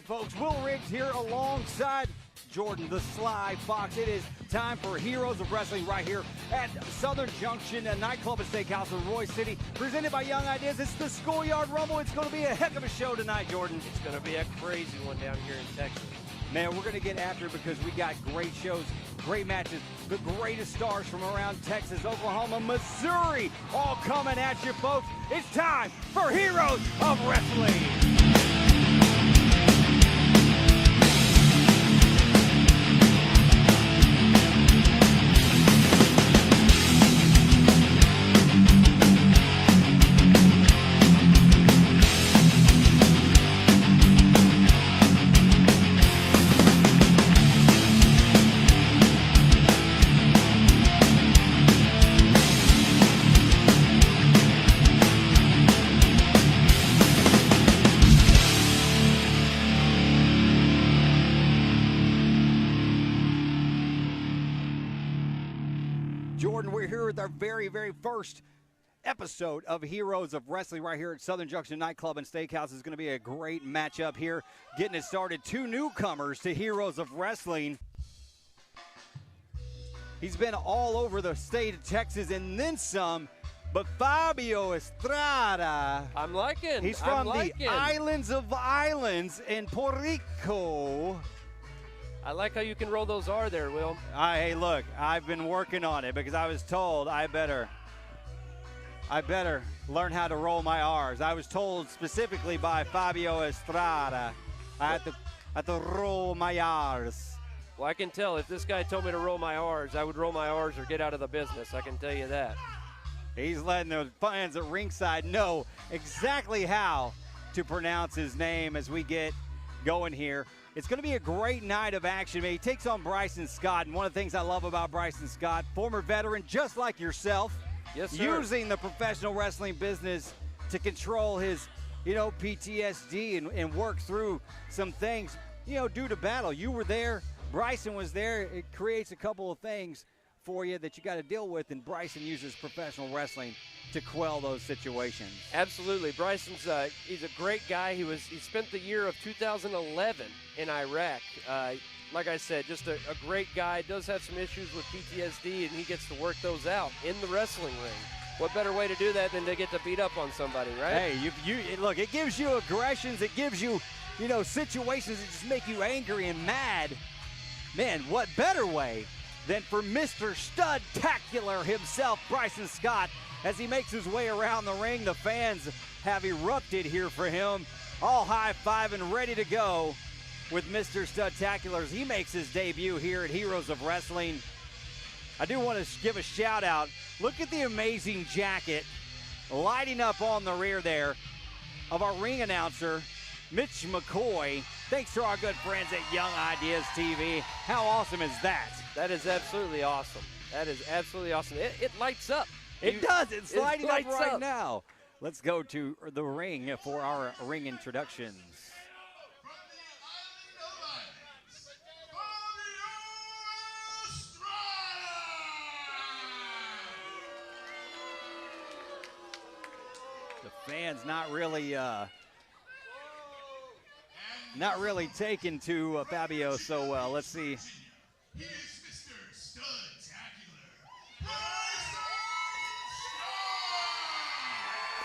right, folks. Will Riggs here alongside Jordan the Sly Fox. It is time for Heroes of Wrestling right here at Southern Junction, a nightclub and steakhouse in Roy City, presented by Young Ideas. It's the Schoolyard Rumble. It's going to be a heck of a show tonight, Jordan. It's going to be a crazy one down here in Texas. Man, we're going to get after it because we got great shows, great matches, the greatest stars from around Texas, Oklahoma, Missouri, all coming at you, folks. It's time for Heroes of Wrestling. Jordan, we're here with our very first episode of Heroes of Wrestling right here at Southern Junction Nightclub and Steakhouse. It's going to be a great matchup here. Getting it started, two newcomers to Heroes of Wrestling. He's been all over the state of Texas and then some, but Fabio Estrada. I'm liking. He's from the Islands of Islands in Puerto Rico. I like how you can roll those R there, Will. Hey, look, I've been working on it because I was told I better learn how to roll my R's. I was told specifically by Fabio Estrada I had to roll my R's. Well, I can tell if this guy told me to roll my R's, I would roll my R's or get out of the business. I can tell you that. He's letting the fans at ringside know exactly how to pronounce his name as we get going here. It's going to be a great night of action. He takes on Bryson Scott, and one of the things I love about Bryson Scott, former veteran just like yourself, yes, sir, using the professional wrestling business to control his, PTSD and work through some things, due to battle. You were there. Bryson was there. It creates a couple of things for you that you got to deal with, and Bryson uses professional wrestling to quell those situations. Absolutely. Bryson's he's a great guy. He spent the year of 2011 in Iraq. Like I said, just a great guy. Does have some issues with PTSD, and he gets to work those out in the wrestling ring. What better way to do that than to get to beat up on somebody, right? Hey, look, it gives you aggressions. It gives you, situations that just make you angry and mad. Man, what better way than for Mr. Studtacular himself, Bryson Scott, as he makes his way around the ring. The fans have erupted here for him, all high-fiving, ready to go with Mr. Studtacular as he makes his debut here at Heroes of Wrestling. I do want to give a shout-out. Look at the amazing jacket lighting up on the rear there of our ring announcer, Mitch McCoy. Thanks to our good friends at Young Ideas TV. How awesome is that? That is absolutely awesome. That is absolutely awesome. It lights up. It does. It's lighting up right now. Let's go to the ring for our ring introductions. The fans not really taken to Fabio so well. Let's see.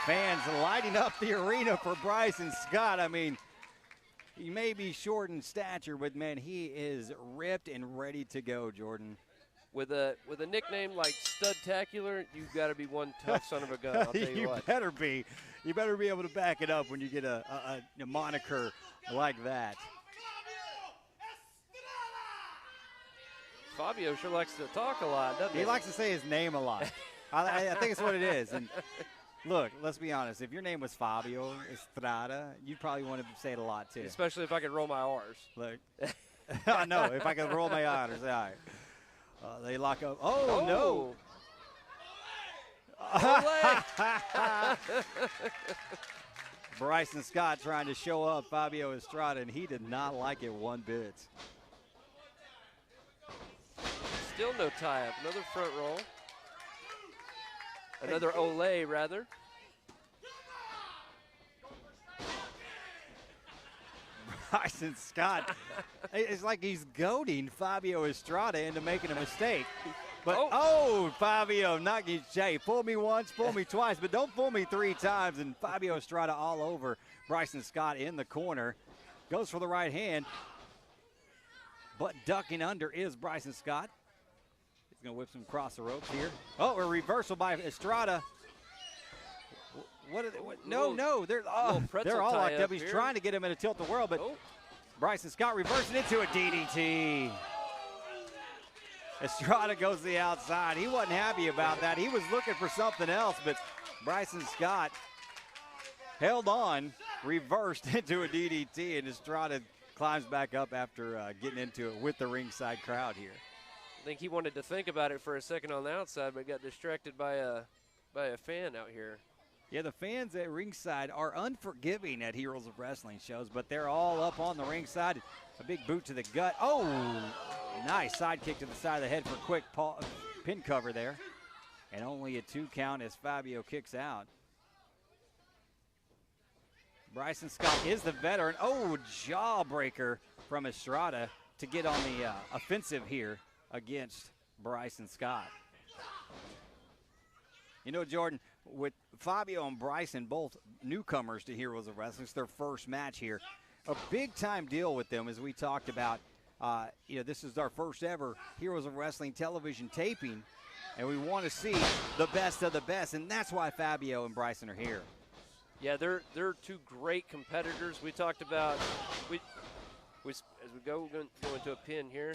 Fans lighting up the arena for Bryson Scott. I mean, he may be short in stature, but man, he is ripped and ready to go, Jordan. With a nickname like Studtacular, you've got to be one tough son of a gun, I'll tell you what. You better be able to back it up when you get a moniker like that. Fabio sure likes to talk a lot, doesn't he? He likes to say his name a lot. I think it's what it is. And look, let's be honest. If your name was Fabio Estrada, you'd probably want to say it a lot, too. Especially if I could roll my R's. Look, I know. If I could roll my R's, all right. They lock up. Oh, no. Bryson Scott trying to show up Fabio Estrada, and he did not like it one bit. Still no tie-up. Another front roll. Another Olay, rather. Bryson Scott. It's like he's goading Fabio Estrada into making a mistake. But, Fabio, not get Jay. Fool me once, fool me twice, but don't fool me 3 times. And Fabio Estrada all over Bryson Scott in the corner. Goes for the right hand. But ducking under is Bryson Scott. He's going to whip some across the ropes here. Oh, a reversal by Estrada. What are they? No. They're all locked up. He's trying to get him in a tilt-the-world, but Bryson Scott reversing into a DDT. Estrada goes to the outside. He wasn't happy about that. He was looking for something else, but Bryson Scott held on, reversed into a DDT, and Estrada climbs back up after getting into it with the ringside crowd here. I think he wanted to think about it for a second on the outside, but got distracted by a fan out here. Yeah, the fans at ringside are unforgiving at Heroes of Wrestling shows, but they're all up on the ringside. A big boot to the gut. Oh, nice side kick to the side of the head for a quick pin cover there. And only a 2 count as Fabio kicks out. Bryson Scott is the veteran. Oh, jawbreaker from Estrada to get on the offensive here against Bryson Scott. You know, Jordan, with Fabio and Bryson, both newcomers to Heroes of Wrestling, it's their first match here. A big-time deal with them, as we talked about. This is our first ever Heroes of Wrestling television taping, and we want to see the best of the best, and that's why Fabio and Bryson are here. Yeah, they're 2 great competitors. We talked about as we go into a pin here.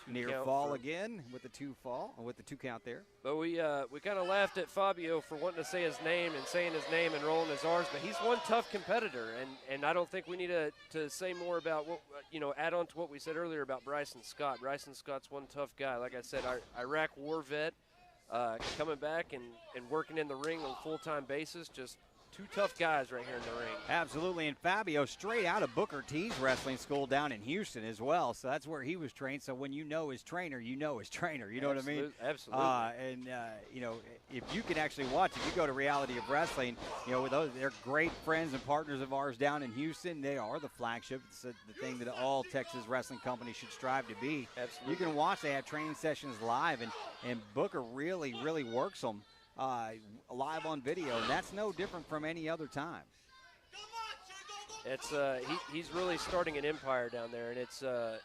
Near fall again with the 2 count there. But we kind of laughed at Fabio for wanting to say his name and saying his name and rolling his R's, but he's one tough competitor, and I don't think we need to say more about what add on to what we said earlier about Bryson Scott. Bryson Scott's one tough guy. Like I said, our Iraq war vet, coming back and working in the ring on a full-time basis, just 2 tough guys right here in the ring. Absolutely, and Fabio straight out of Booker T's wrestling school down in Houston as well, so that's where he was trained. So when you know his trainer, you know his trainer. You know what I mean? Absolutely. If you can actually watch it, you go to Reality of Wrestling. With those, they're great friends and partners of ours down in Houston. They are the flagship. It's the thing that all Texas wrestling companies should strive to be. Absolutely. You can watch. They have training sessions live, and Booker really, really works them. Live on video, and that's no different from any other time. It's he's really starting an empire down there, and it's a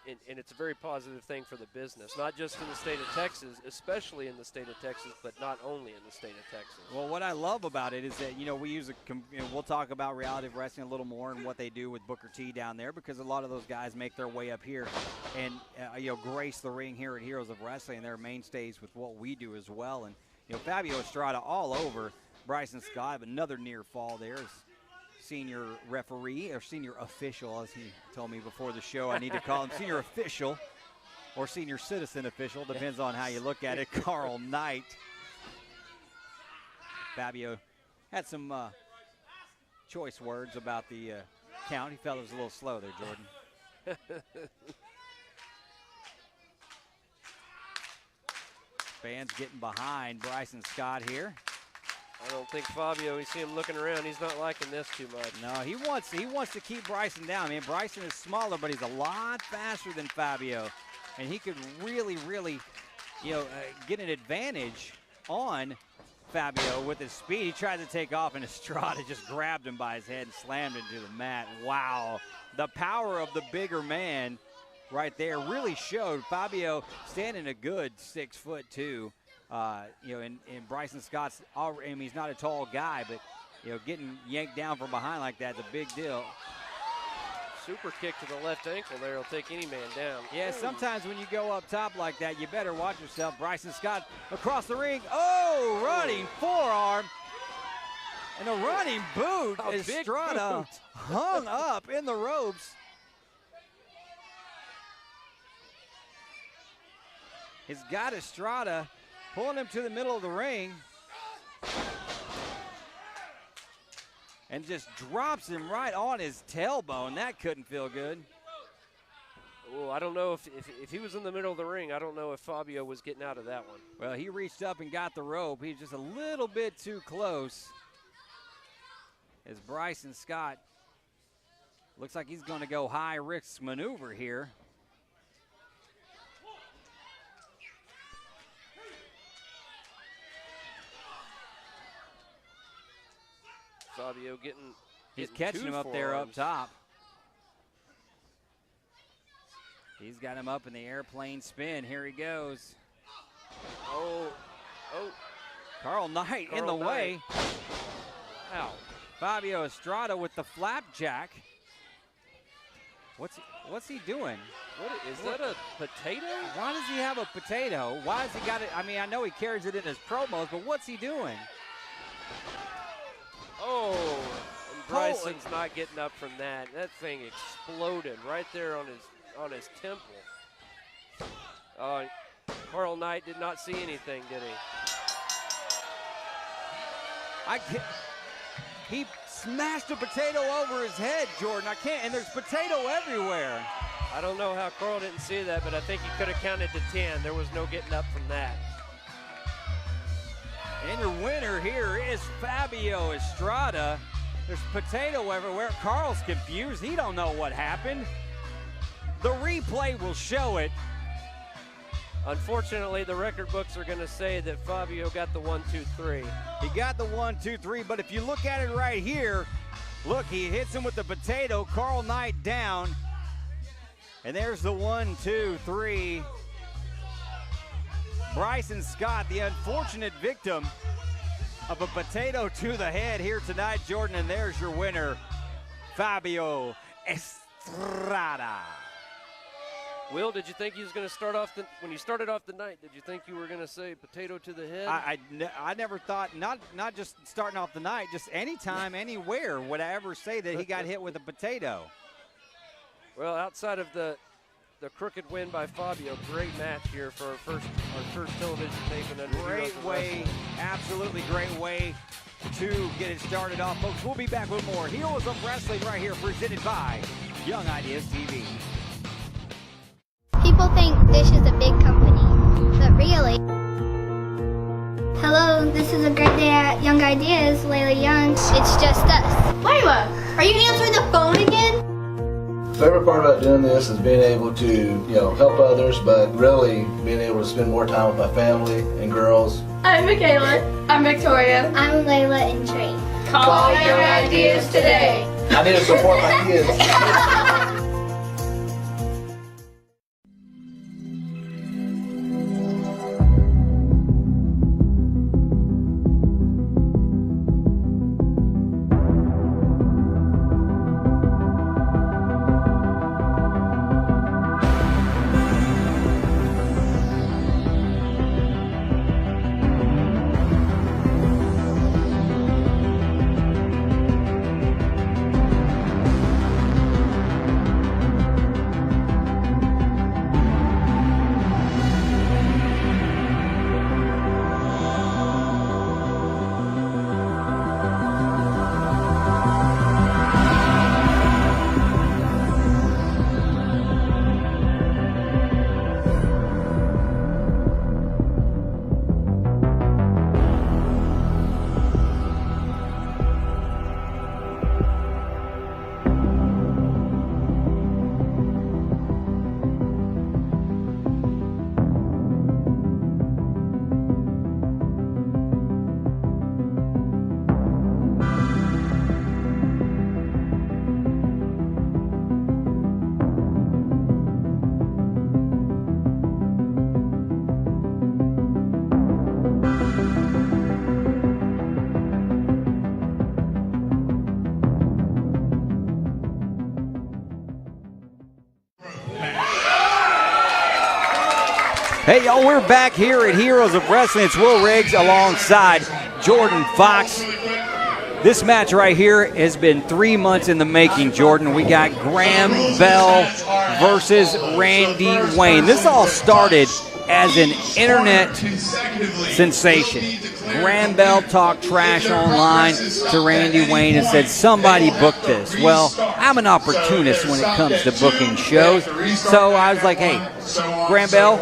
very positive thing for the business, not just in the state of Texas, especially in the state of Texas, but not only in the state of Texas. Well, what I love about it is that we use we'll talk about Reality of Wrestling a little more and what they do with Booker T down there, because a lot of those guys make their way up here and grace the ring here at Heroes of Wrestling. They're mainstays with what we do as well, and Fabio Estrada all over Bryson Scott. Another near fall there. Senior referee, or senior official, as he told me before the show. I need to call him senior official or senior citizen official. Depends on how you look at it. Carl Knight. Fabio had some choice words about the count. He felt it was a little slow there, Jordan. Fans getting behind Bryson Scott here. I don't think Fabio, we see him looking around, he's not liking this too much. No, he wants to keep Bryson down. I mean, Bryson is smaller, but he's a lot faster than Fabio. And he could really, really, get an advantage on Fabio with his speed. He tried to take off, and Estrada just grabbed him by his head and slammed into the mat. Wow. The power of the bigger man right there really showed. Fabio standing a good 6'2". And Bryson Scott's, he's not a tall guy, but, getting yanked down from behind like that's a big deal. Super kick to the left ankle there will take any man down. Yeah, sometimes when you go up top like that, you better watch yourself. Bryson Scott across the ring. Oh, running forearm. And a running boot. Estrada hung up in the ropes. He's got Estrada pulling him to the middle of the ring and just drops him right on his tailbone. That couldn't feel good. Oh, I don't know if he was in the middle of the ring, I don't know if Fabio was getting out of that one. Well, he reached up and got the rope. He's just a little bit too close as Bryson Scott Looks like he's going to go high risk maneuver here. Fabio He's catching him up there up top. He's got him up in the airplane spin. Here he goes. Oh. Carl Knight in the way. Wow. Fabio Estrada with the flapjack. What's he doing? Is that a potato? Why does he have a potato? Why has he got it? I mean, I know he carries it in his promos, but what's he doing? Oh, and Bryson's not getting up from that. That thing exploded right there on his temple. Carl Knight did not see anything, did he? He smashed a potato over his head, Jordan. I can't, and there's potato everywhere. I don't know how Carl didn't see that, but I think he could have counted to 10. There was no getting up from that. And your winner here is Fabio Estrada. There's potato everywhere. Carl's confused. He don't know what happened. The replay will show it. Unfortunately, the record books are going to say that Fabio got the 1, 2, 3. He got the 1, 2, 3, but if you look at it right here, look, he hits him with the potato. Carl Knight down. And there's the 1, 2, 3. Bryson Scott, the unfortunate victim of a potato to the head here tonight, Jordan. And there's your winner, Fabio Estrada. Will, did you think he was going to start off when you started off the night? Did you think you were going to say potato to the head? I never thought, not just starting off the night, just anytime, anywhere would I ever say that he got hit with a potato. Well, outside of the crooked win by Fabio, great match here for our first television taping under Great way, absolutely great way to get it started off, folks. We'll be back with more Heroes of Wrestling right here, presented by Young Ideas TV. People think Dish is a big company, but really... Hello, this is a great day at Young Ideas, Layla Young. It's just us. Layla, are you answering the phone again? The favorite part about doing this is being able to, help others, but really being able to spend more time with my family and girls. I'm Michaela. I'm Victoria. I'm Layla and Trey. Call Young Ideas today. I need to support my kids. Hey, y'all, we're back here at Heroes of Wrestling. It's Will Riggs alongside Jordan Fox. This match right here has been 3 months in the making, Jordan. We got Graham Bell versus Randy Wayne. This all started as an internet sensation. Graham Bell talked trash online to Randy Wayne and said, somebody book this. Well, I'm an opportunist when it comes to booking shows. So I was like, hey, Graham Bell,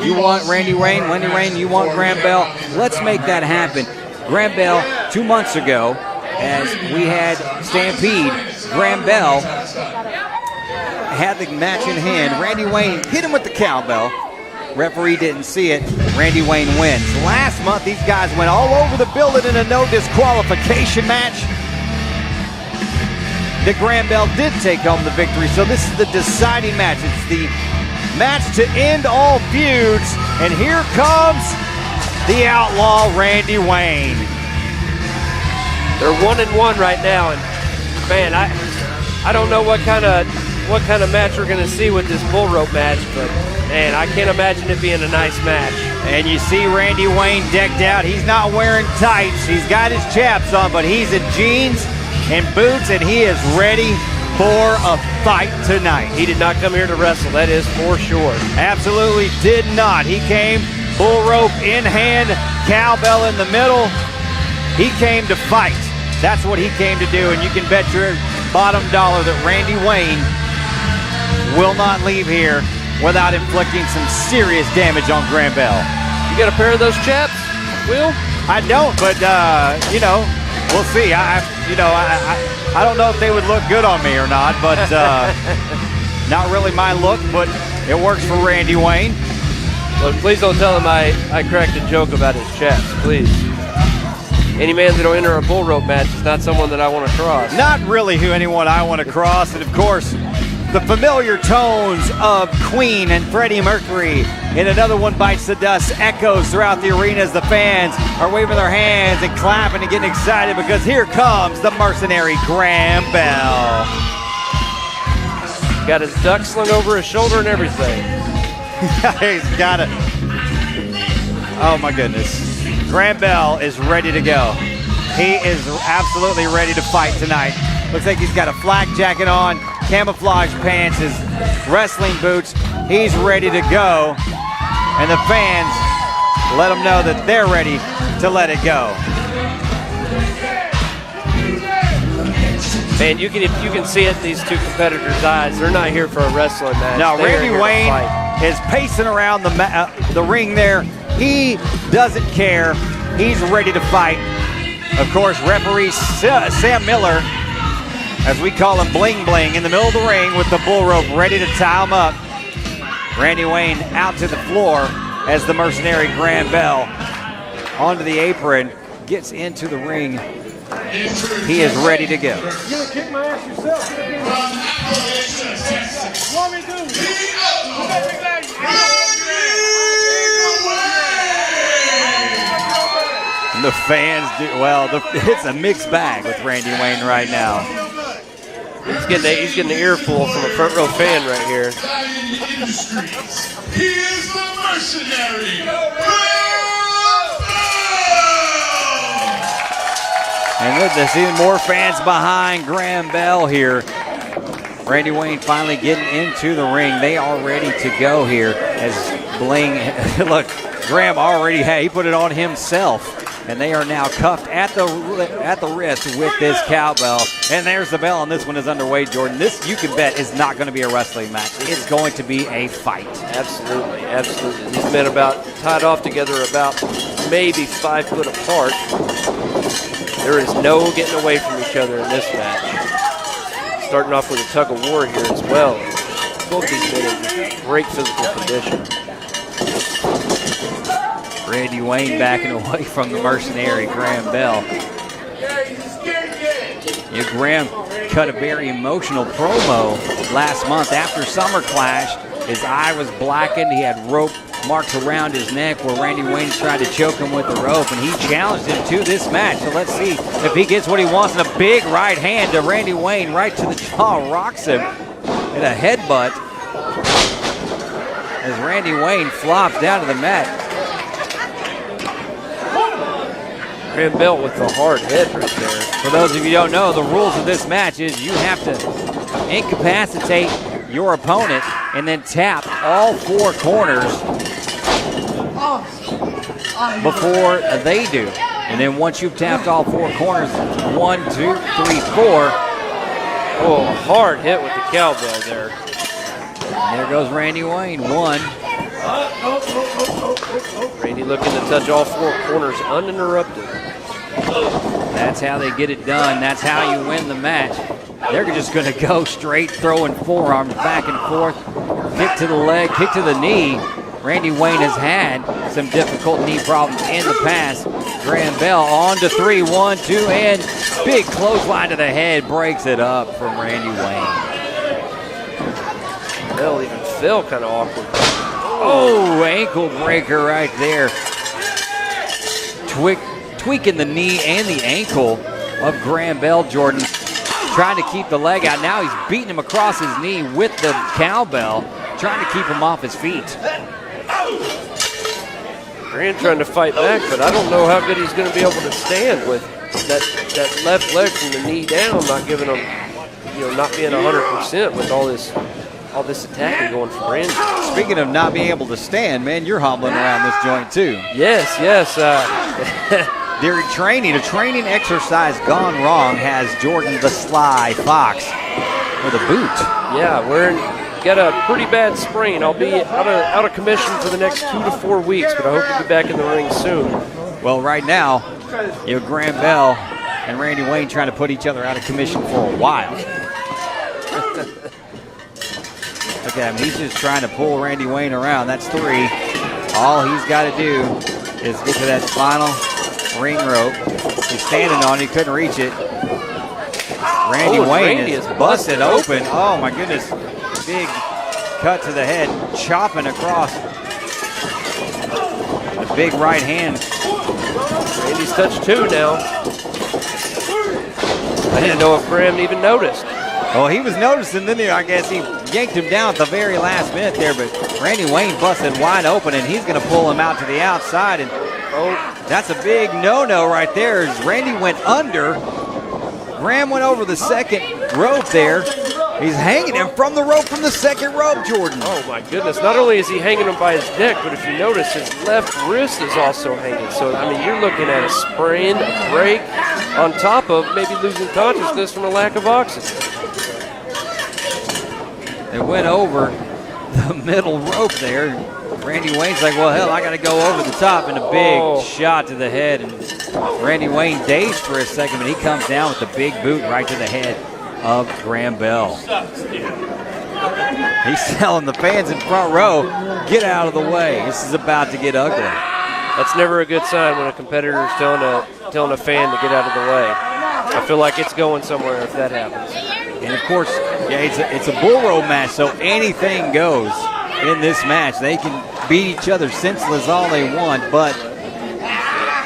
you want Randy Wayne? Randy Wayne, you want Graham Bell? Let's make that happen. Graham Bell, 2 months ago, as we had Stampede, Graham Bell had the match in hand. Randy Wayne hit him with the cowbell. Referee didn't see it. Randy Wayne wins. Last month, these guys went all over the building in a no disqualification match. The Graham Bell did take home the victory, so this is the deciding match. It's the match to end all feuds, and here comes the outlaw Randy Wayne. They're 1-1 right now, and man, I don't know what kind of match we're going to see with this bull rope match, but man, I can't imagine it being a nice match. And you see Randy Wayne decked out. He's not wearing tights. He's got his chaps on, but he's in jeans and boots, and he is ready for a fight tonight. He did not come here to wrestle, that is for sure. Absolutely did not. He came bull rope in hand, cowbell in the middle. He came to fight. That's what he came to do, and you can bet your bottom dollar that Randy Wayne will not leave here without inflicting some serious damage on Graham Bell. You got a pair of those chaps, Will? I don't, but you know, we'll see. I don't know if they would look good on me or not, but not really my look, but it works for Randy Wayne. Look, please don't tell him I cracked a joke about his chaps, please. Any man that'll enter a bull rope match is not someone that I want to cross. Not really anyone I want to cross, and of course, the familiar tones of Queen and Freddie Mercury in Another One Bites the Dust echoes throughout the arena as the fans are waving their hands and clapping and getting excited because here comes the mercenary Graham Bell. Got his duck slung over his shoulder and everything. He's got it. Oh my goodness. Graham Bell is ready to go. He is absolutely ready to fight tonight. Looks like he's got a flak jacket on, camouflage pants, his wrestling boots. He's ready to go. And the fans let him know that they're ready to let it go. Man, you can see it in these two competitors' eyes. They're not here for a wrestling match. Now, They are Randy here to Wayne fight. is pacing around the ring there. He doesn't care. He's ready to fight. Of course, referee Sam Miller, as we call him, Bling Bling, in the middle of the ring with the bull rope ready to tie him up. Randy Wayne out to the floor as the mercenary Graham Bell onto the apron, gets into the ring. He is ready to go. You're gonna kick my ass yourself. What we do? The fans do well. It's a mixed bag with Randy Wayne right now. He's getting the earful from a front row fan right here. He is the mercenary. And look, there's even more fans behind Graham Bell here. Randy Wayne finally getting into the ring. They are ready to go here as Bling. Look, Graham already he put it on himself. And they are now cuffed at the wrist with this cowbell. And there's the bell, and this one is underway, Jordan. This, you can bet, is not going to be a wrestling match. It's going to be a fight. Absolutely, absolutely. These men about tied off together about maybe 5 foot apart. There is no getting away from each other in this match. Starting off with a tug of war here as well. Both these men in great physical condition. Randy Wayne backing away from the mercenary Graham Bell. Yeah, Graham cut a very emotional promo last month after Summer Clash. His eye was blackened. He had rope marks around his neck where Randy Wayne tried to choke him with the rope, and he challenged him to this match. So let's see if he gets what he wants. And a big right hand to Randy Wayne right to the jaw, rocks him in a headbutt as Randy Wayne flops down to the mat. Graham Bell with the hard head right there. For those of you who don't know, the rules of this match is you have to incapacitate your opponent and then tap all 4 corners before they do. And then once you've tapped all 4 corners, 1, 2, 3, 4. Oh, a hard hit with the cowbell there. And there goes Randy Wayne, 1. Randy looking to touch all 4 corners uninterrupted. That's how they get it done. That's how you win the match. They're just going to go straight, throwing forearms back and forth. Kick to the leg, kick to the knee. Randy Wayne has had some difficult knee problems in the past. Graham Bell on to 3, 1, 2, and big clothesline to the head breaks it up from Randy Wayne. Bell even fell kind of awkward. Oh, ankle breaker right there. Tweaking the knee and the ankle of Graham Bell, Jordan. Trying to keep the leg out. Now he's beating him across his knee with the cowbell, trying to keep him off his feet. Graham trying to fight back, but I don't know how good he's going to be able to stand with that left leg from the knee down, not giving him, not being 100% with all this attacking going from Randy. Speaking of not being able to stand, man, you're hobbling around this joint too. Yes. During training, a training exercise gone wrong has Jordan the Sly Fox with a boot. Yeah, got a pretty bad sprain. I'll be out of commission for the next 2 to 4 weeks, but I hope to be back in the ring soon. Well, right now, Graham Bell and Randy Wayne trying to put each other out of commission for a while. Look at him. He's just trying to pull Randy Wayne around. That's 3. All he's got to do is get to that final ring rope. He's standing on it. He couldn't reach it. Randy Wayne is busted open. Oh, my goodness. Big cut to the head. Chopping across. The big right hand. Randy's touched 2 now. I didn't know if Graham even noticed. Well, he was noticing, then I guess he yanked him down at the very last minute there, but Randy Wayne busted wide open, and he's going to pull him out to the outside. And that's a big no-no right there. As Randy went under, Graham went over the second rope there. He's hanging him from the rope from the second rope, Jordan. Oh, my goodness. Not only is he hanging him by his neck, but if you notice, his left wrist is also hanging. So, I mean, you're looking at a sprain, a break, on top of maybe losing consciousness from a lack of oxygen. It went over the middle rope there. Randy Wayne's like, well, hell, I got to go over the top, and a big shot to the head. And Randy Wayne dazed for a second, but he comes down with the big boot right to the head of Graham Bell. He's telling the fans in front row, get out of the way. This is about to get ugly. That's never a good sign when a competitor is telling a fan to get out of the way. I feel like it's going somewhere if that happens. And, of course, it's a bull rope match, so anything goes in this match. They can beat each other senseless all they want, but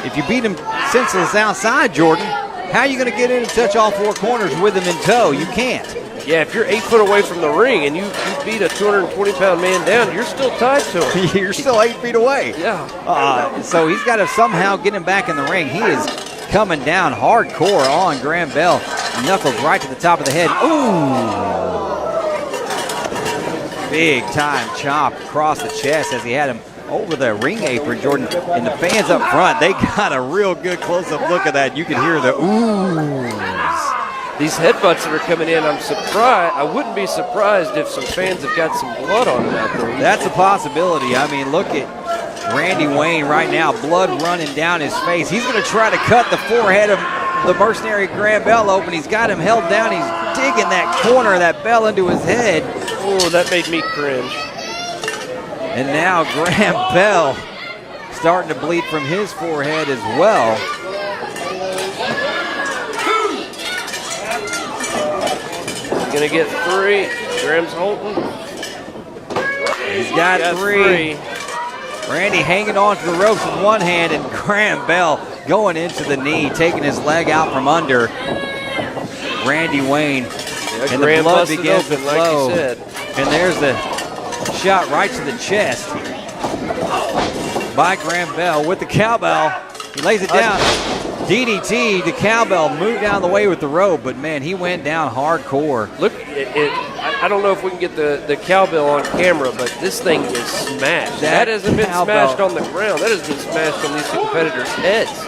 if you beat them senseless outside, Jordan, how are you going to get in and touch all 4 corners with them in tow? You can't. Yeah, if you're 8 foot away from the ring and you beat a 220-pound man down, you're still tied to him. You're still 8 feet away. Yeah. So he's got to somehow get him back in the ring. He is coming down hardcore on Graham Bell. Knuckles right to the top of the head. Ooh. Big time chop across the chest as he had him over the ring apron, Jordan. And the fans up front, they got a real good close-up look at that. You can hear the oohs. These headbutts that are coming in, I'm surprised. I wouldn't be surprised if some fans have got some blood on them out there. That's a possibility. I mean, look at Randy Wayne right now, blood running down his face. He's going to try to cut the forehead of the mercenary Graham Bell open. He's got him held down. He's digging that corner of that bell into his head. Oh, that made me cringe. And now Graham Bell starting to bleed from his forehead as well. He's going to get 3. Graham's holding. He's got 3. Randy hanging on to the ropes with one hand, and Graham Bell going into the knee, taking his leg out from under Randy Wayne. Yeah, and Graham the blood begins to open, flow. like you said. And there's the shot right to the chest by Graham Bell with the cowbell. He lays it down. DDT, the cowbell moved down the way with the rope, but man, he went down hardcore. Look, I don't know if we can get the cowbell on camera, but this thing is smashed. That hasn't been smashed on the ground. That has been smashed on these 2 competitors' heads.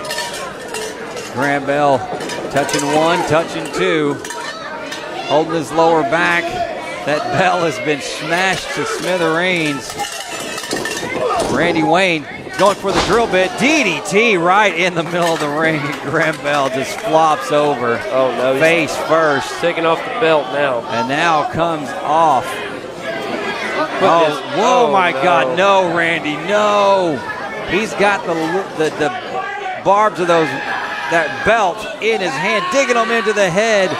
Graham Bell touching 1, touching 2, holding his lower back. That bell has been smashed to smithereens. Randy Wayne going for the drill bit. DDT right in the middle of the ring. Graham Bell just flops over. Oh, no. Face first. Taking off the belt now. And now comes off. Oh, my God. No, Randy, no. He's got the barbs of that belt in his hand, digging them into the head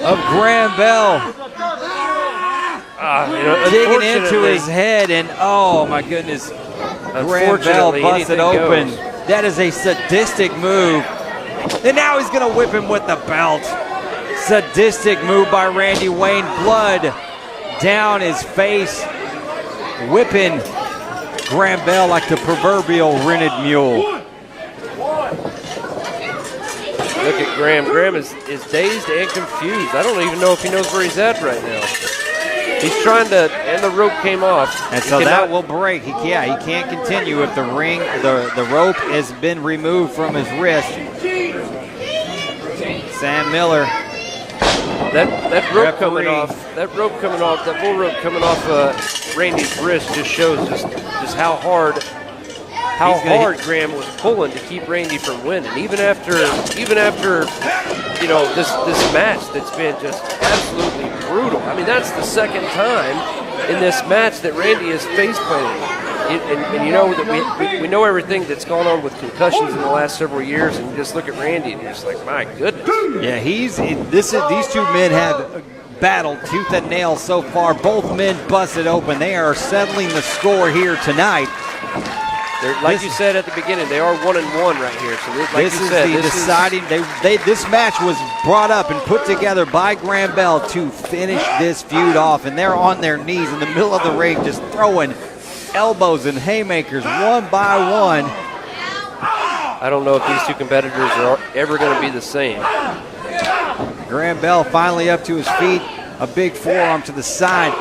of Graham Bell. Digging into his head, and oh my goodness, Graham Bell busted open. That is a sadistic move. And now he's gonna whip him with the belt. Sadistic move by Randy Wayne. Blood down his face, whipping Graham Bell like the proverbial rented mule. Look at Graham. Graham is dazed and confused. I don't even know if he knows where he's at right now. He's trying to, and the rope came off. And so that will break. He can't continue if the rope has been removed from his wrist. Sam Miller. That rope coming off, that bull rope coming off Randy's wrist just shows just how hard Graham was pulling to keep Randy from winning. Even after this match that's been just absolutely brutal. I mean, that's the second time in this match that Randy has face planted. And you know that we know everything that's gone on with concussions in the last several years, and you just look at Randy and you're just like, my goodness. Yeah, these two men have battled tooth and nail so far. Both men busted open. They are settling the score here tonight. Like you said at the beginning, they are 1-1 right here. So this match was brought up and put together by Graham Bell to finish this feud off, and they're on their knees in the middle of the ring just throwing elbows and haymakers one by one. I don't know if these two competitors are ever going to be the same. Graham Bell finally up to his feet. A big forearm to the side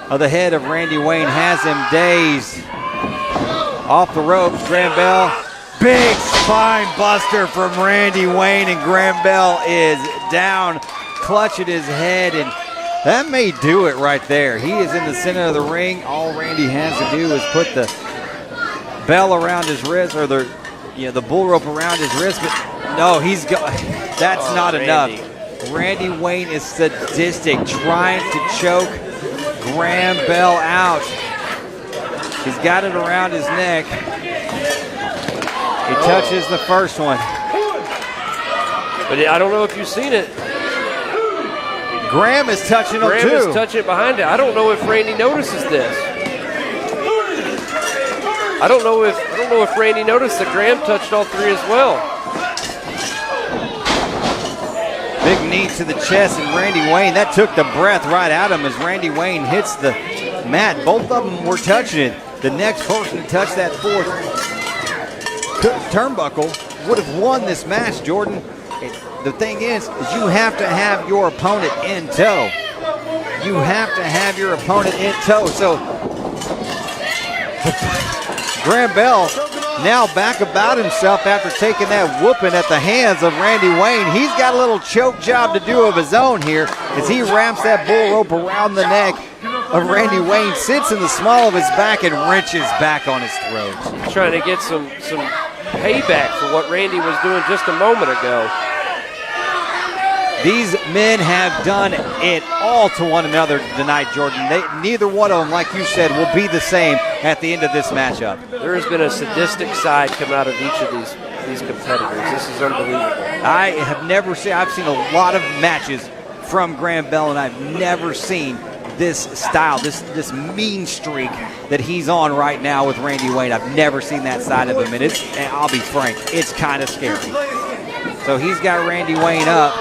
of the head of Randy Wayne has him dazed. Off the ropes, Graham Bell. Big spine buster from Randy Wayne, and Graham Bell is down, clutching his head, and that may do it right there. He is in the center of the ring. All Randy has to do is put the bell around his wrist, or the bull rope around his wrist, but no, that's not enough. Randy Wayne is sadistic, trying to choke Graham Bell out. He's got it around his neck. He touches the first one. But I don't know if you've seen it. Graham is touching him too. Graham is touching it behind it. I don't know if Randy notices this. I don't know if Randy noticed that Graham touched all three as well. Big knee to the chest, and Randy Wayne, that took the breath right out of him as Randy Wayne hits the mat. Both of them were touching it. The next person to touch that fourth turnbuckle would have won this match, Jordan. The thing is you have to have your opponent in tow. You have to have your opponent in tow. So Graham Bell now back about himself after taking that whooping at the hands of Randy Wayne. He's got a little choke job to do of his own here as he wraps that bull rope around the neck of Randy Wayne, sits in the small of his back and wrenches back on his throat. Trying to get some payback for what Randy was doing just a moment ago. These men have done it all to one another tonight, Jordan. Neither one of them, like you said, will be the same at the end of this matchup. There has been a sadistic side come out of each of these competitors. This is unbelievable. I've seen a lot of matches from Graham Bell, and I've never seen this style, this mean streak that he's on right now with Randy Wayne. I've never seen that side of him, and I'll be frank, it's kind of scary. So he's got Randy Wayne up,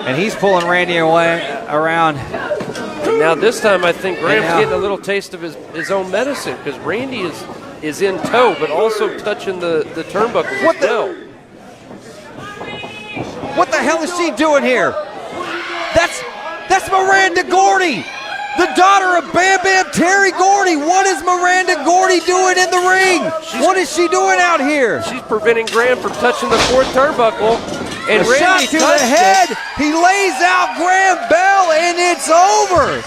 and he's pulling Randy around. And now this time I think Graham's getting a little taste of his own medicine, because Randy is in tow, but also touching the turnbuckles as well. What the hell is she doing here? That's Miranda Gordy, the daughter of Bam Bam Terry Gordy. What is Miranda Gordy doing in the ring? What is she doing out here? She's preventing Graham from touching the fourth turnbuckle. And a shot to the head. He lays out Graham Bell, and it's over.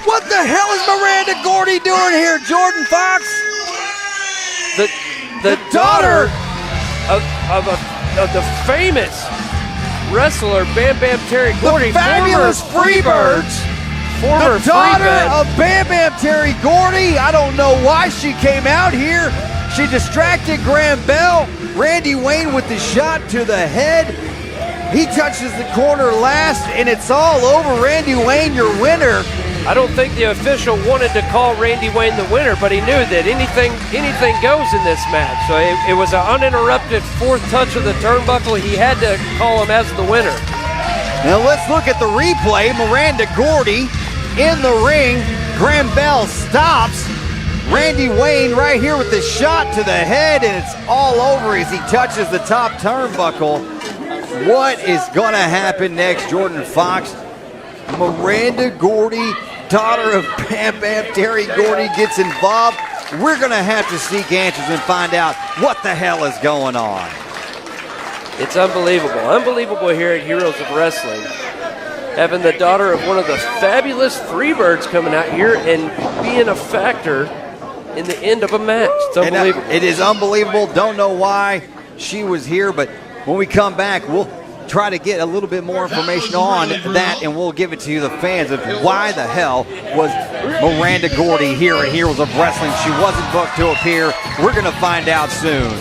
What the hell is Miranda Gordy doing here, Jordan Fox? The daughter of the famous wrestler Bam Bam Terry Gordy, the fabulous Freebirds. former the daughter Freebird. of Bam Bam Terry Gordy. I don't know why she came out here. She distracted Graham Bell. Randy Wayne with the shot to the head. He touches the corner last, and it's all over. Randy Wayne, your winner. I don't think the official wanted to call Randy Wayne the winner, but he knew that anything goes in this match. So it was an uninterrupted fourth touch of the turnbuckle. He had to call him as the winner. Now let's look at the replay. Miranda Gordy in the ring. Graham Bell stops. Randy Wayne right here with the shot to the head, and it's all over as he touches the top turnbuckle. What is going to happen next, Jordan Fox? Miranda Gordy, daughter of Bam Bam Terry Gordy, gets involved. We're going to have to seek answers and find out what the hell is going on. It's unbelievable. Unbelievable here at Heroes of Wrestling. Having the daughter of one of the fabulous Freebirds coming out here and being a factor in the end of a match. It's unbelievable. And, it is unbelievable. Don't know why she was here, but when we come back, we'll try to get a little bit more information on that, and we'll give it to you, the fans, of why the hell was Miranda Gordy here at Heroes of Wrestling. She wasn't booked to appear. We're going to find out soon.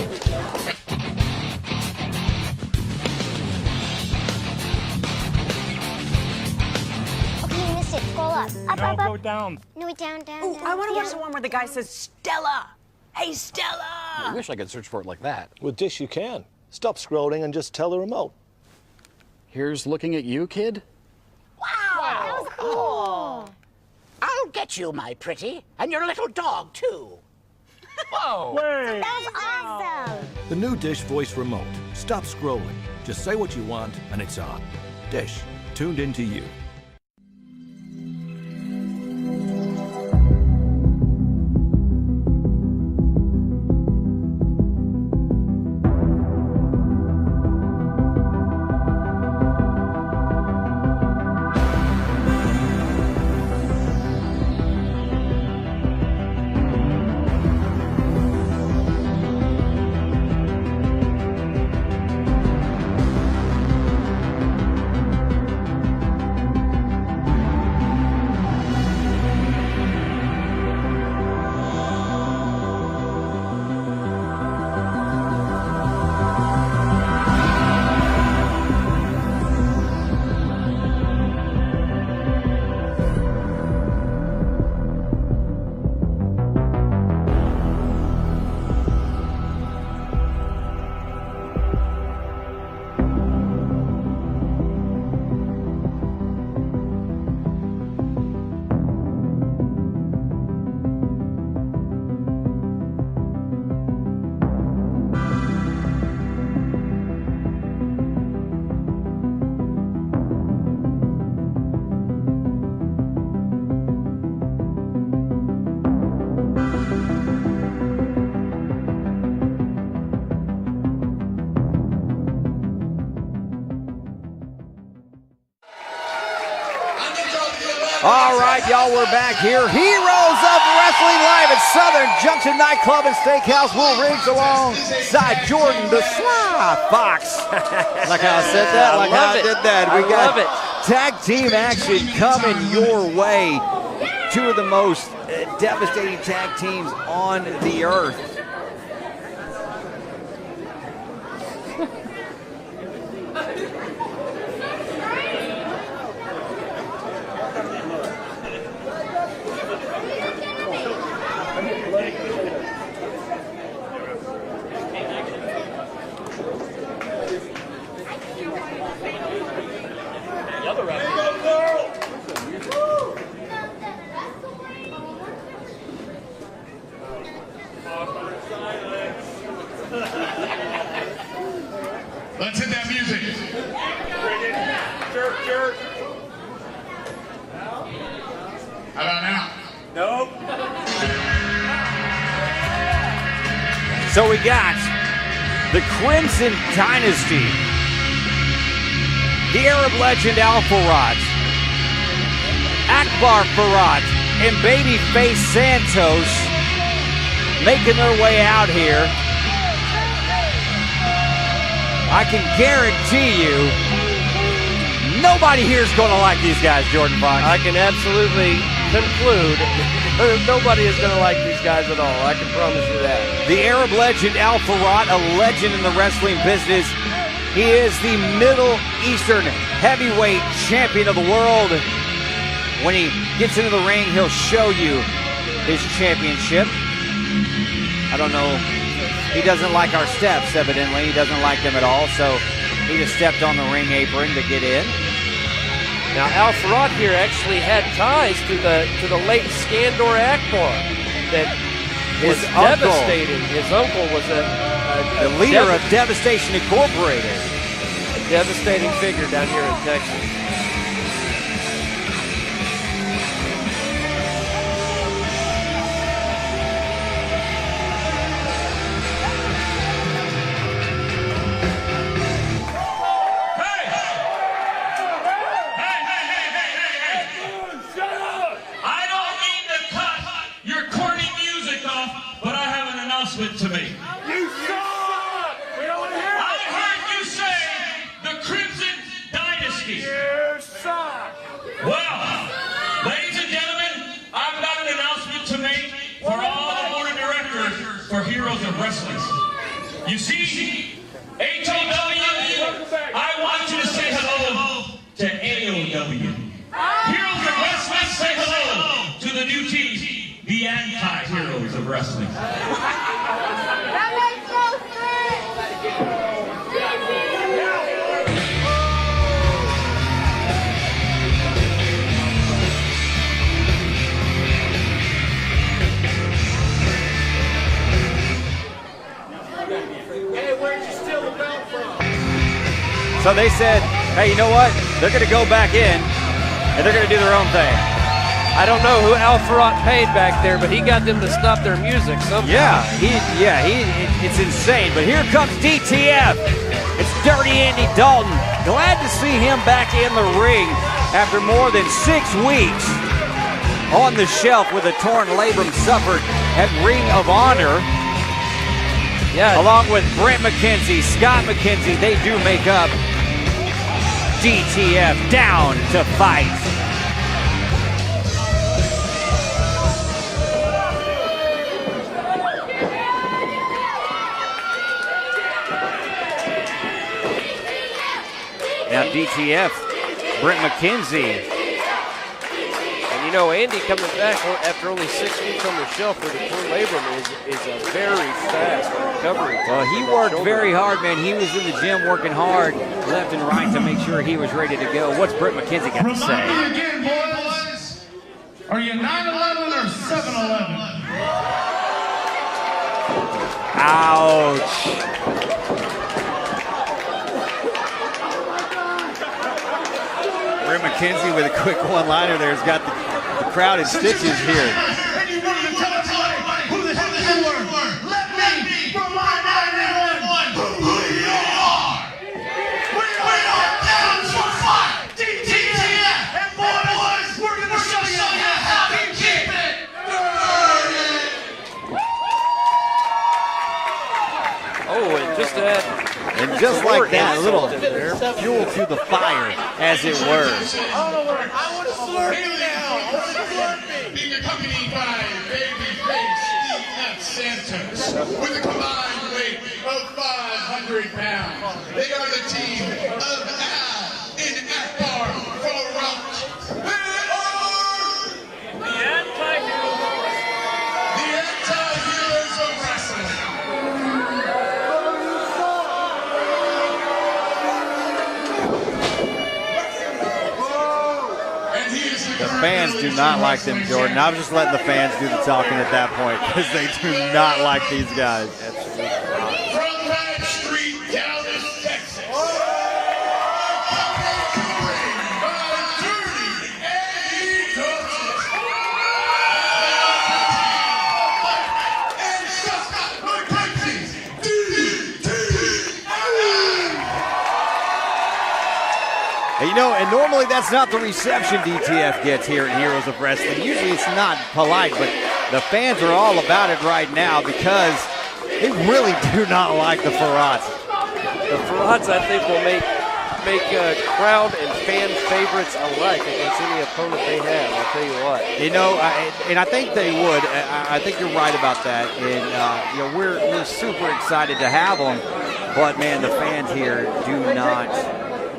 Okay, you missed it. Scroll up. Up, No, up, up. go down. No, down, down, Ooh, down. I want to watch down. the one where the guy says, Stella. Hey, Stella. I wish I could search for it like that. With Dish, you can. Stop scrolling and just tell the remote. Here's looking at you, kid. Wow. That was cool. I'll get you, my pretty, and your little dog, too. Whoa. Wait. That was awesome. The new Dish voice remote. Stop scrolling. Just say what you want, and it's on. Dish, tuned into you. All right, y'all, we're back here. Heroes of Wrestling live at Southern Junction Nightclub and Steakhouse. Will Riggs alongside Jordan the Sly Fox. Like how I said that, like how I did that. We got tag team action coming your way. Two of the most devastating tag teams on the earth. Let's hit that music. How about now? Nope. So we got the Crimson Dynasty, the Arab legend Al Farad, Akbar Farad, and babyface Santos making their way out here. I can guarantee you, nobody here is going to like these guys, Jordan Fox. I can absolutely conclude nobody is going to like these guys at all. I can promise you that. The Arab legend Al Farad, a legend in the wrestling business. He is the Middle Eastern heavyweight champion of the world. When he gets into the ring, he'll show you his championship. I don't know. He doesn't like our steps, evidently. He doesn't like them at all, so he just stepped on the ring apron to get in. Now, Al Farad here actually had ties to the late Skandor Akbar that was devastating. His uncle was the leader of Devastation Incorporated. A devastating figure down here in Texas. To me. You suck! We don't want to hear it. I heard you say the Crimson Dynasty. You suck! Well, ladies and gentlemen, I've got an announcement to make for all the board of directors for Heroes of Wrestling. You see, HOW, I want you to say hello to AOW. Heroes of Wrestling, say hello to the new team, the anti-Heroes of Wrestling. So they said, hey, you know what? They're going to go back in, and they're going to do their own thing. I don't know who Al Farad paid back there, but he got them to stop their music somehow. It's insane. But here comes DTF. It's Dirty Andy Dalton. Glad to see him back in the ring after more than 6 weeks on the shelf with a torn labrum suffered at Ring of Honor. Yeah. Along with Brent McKenzie, Scott McKenzie, they do make up DTF Down to Fight. Now DTF, Brent McKenzie. And you know, Andy coming back after only 6 weeks on the shelf with a torn labrum is a very fast recovery. Well, he worked very hard, man. He was in the gym working hard left and right to make sure he was ready to go. What's Brent McKenzie got to say? Remind me again, boys. Are you 9/11 or 7/11? Ouch. Brent McKenzie with a quick one-liner there has got the crowd in stitches here. And you wanted to tell everybody who the heck you were. Let me remind everyone who you are. We are down to fight. DTF. And boys, we're going to show you how to keep it dirty. Oh, and just that. And just like that, a little fuel to the fire, as it were. I want to slurp you now. Being accompanied by babyface DF Santos with a combined weight of 500 pounds. They are the team of Al and Akbar Farad. They are the anti-heroes of wrestling. The fans do not like them, Jordan. I was just letting the fans do the talking at that point because they do not like these guys. From Main Street, Dallas, Texas. And you You know, and normally that's not the reception DTF gets here at Heroes of Wrestling. Usually it's not polite, but the fans are all about it right now because they really do not like the Farats. The Farats, I think, will make crowd and fan favorites alike against any opponent they have. I'll tell you what. You know, and I think they would. I think you're right about that. And you know, we're super excited to have them. But man, the fans here do not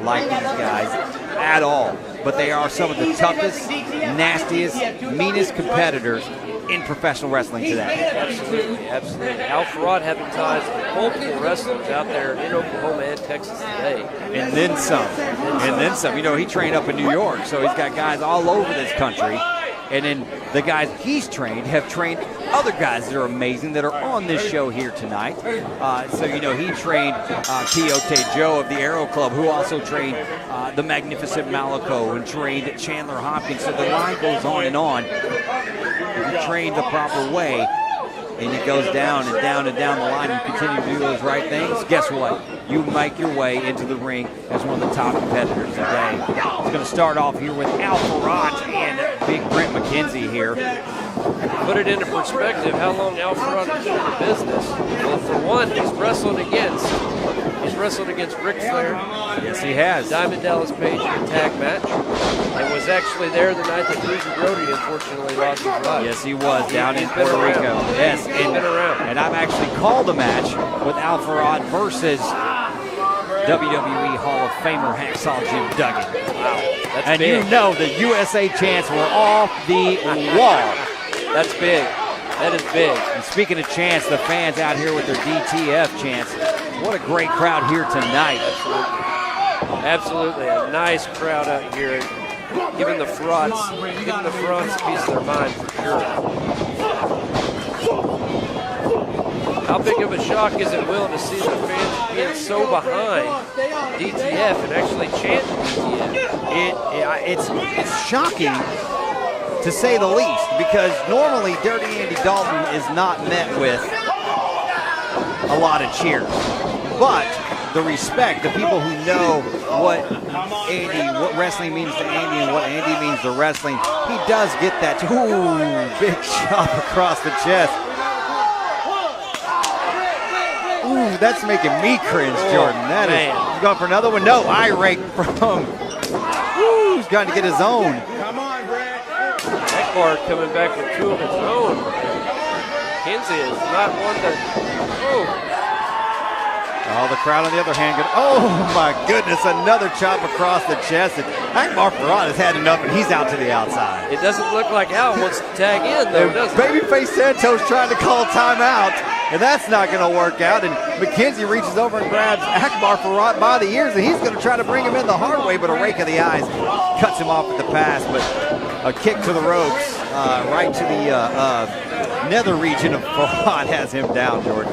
like these guys at all. But they are some of the toughest, nastiest, meanest competitors in professional wrestling today. Absolutely, absolutely. Al Farad having ties with multiple wrestlers out there in Oklahoma and Texas today. And then some. And then some. You know, he trained up in New York, so he's got guys all over this country. And then the guys he's trained have trained other guys that are amazing that are on this show here tonight. So, you know, he trained Quixote Joe of the Aero Club, who also trained the Magnificent Malico and trained Chandler Hopkins. So the line goes on and on. If you train the proper way, and it goes down and down and down the line, you continue to do those right things, guess what? You make your way into the ring as one of the top competitors today. It's going to start off here with Al Farad and Big Brent McKenzie here. Put it into perspective, how long Al Farad has been in the business. Well, for one, he's wrestled against Ric Flair. Yes, he has. Diamond Dallas Page in a tag match. And was actually there the night that Bruiser Brody unfortunately lost his life. Yes, he was down in Puerto Rico. Yes, and I've actually called a match with Al Farad versus WWE Hall of Famer Hacksaw Jim Duggan. Wow, that's and big. You know the USA chants were off the wall. That's big. That is big. And speaking of chants, the fans out here with their DTF chants. What a great crowd here tonight. Absolutely. A nice crowd out here. Giving the Farats a piece of their mind for sure. How big of a shock is it, Will, to see the fans being so behind DTF and actually chanting DTF? It's shocking, to say the least, because normally Dirty Andy Dalton is not met with a lot of cheers. But the respect, the people who know what wrestling means to Andy and what Andy means to wrestling, he does get that. Ooh, big chop across the chest. Ooh, that's making me cringe, Jordan. That is. You going for another one? No, eye rake from. Ooh, he's got to get his own. Come on, Brad. Ekbar coming back with two of his own. Kinsey is not one to. Oh, the crowd on the other hand, oh my goodness, another chop across the chest. And Akbar Farad has had enough, and he's out to the outside. It doesn't look like Al wants to tag in, though, does it? Babyface Santos trying to call timeout, and that's not going to work out. And McKenzie reaches over and grabs Akbar Farad by the ears, and he's going to try to bring him in the hard way, but a rake of the eyes cuts him off at the pass. But a kick to the ropes, right to the nether region of Farad has him down, Jordan.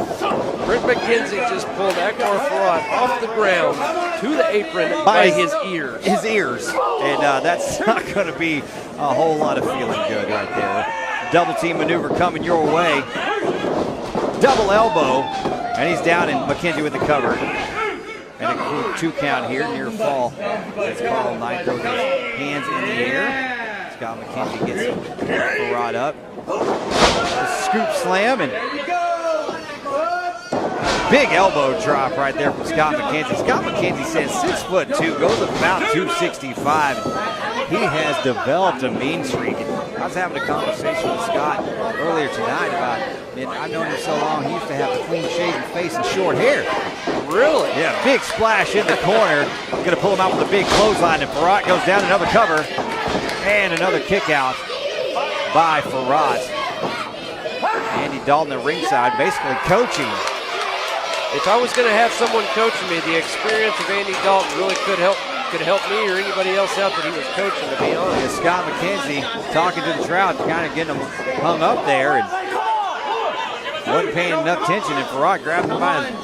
Brent McKenzie just pulled Akbar Farad off the ground to the apron by his ears. His ears. And that's not going to be a whole lot of feeling good right there. Double team maneuver coming your way. Double elbow. And he's down, and McKenzie with the cover. And a quick 2 count here, near fall. As Carl Knight throws his hands in the air. Scott McKenzie gets Farad up. A scoop slam, and big elbow drop right there from Scott McKenzie. Scott McKenzie says 6'2", goes about 265. He has developed a mean streak. I was having a conversation with Scott earlier tonight about, man, I've known him so long, he used to have a clean-shaven face and short hair. Really? Yeah, big splash in the corner. Going to pull him out with a big clothesline, and Farad goes down, another cover, and another kick out by Farad. Andy Dalton at ringside, basically coaching. If I was going to have someone coaching me, the experience of Andy Dalton really could help me or anybody else out that he was coaching, to be honest. Yeah, Scott McKenzie talking to the crowd, kind of getting him hung up there, and wasn't paying enough attention, and Farad grabbed him by his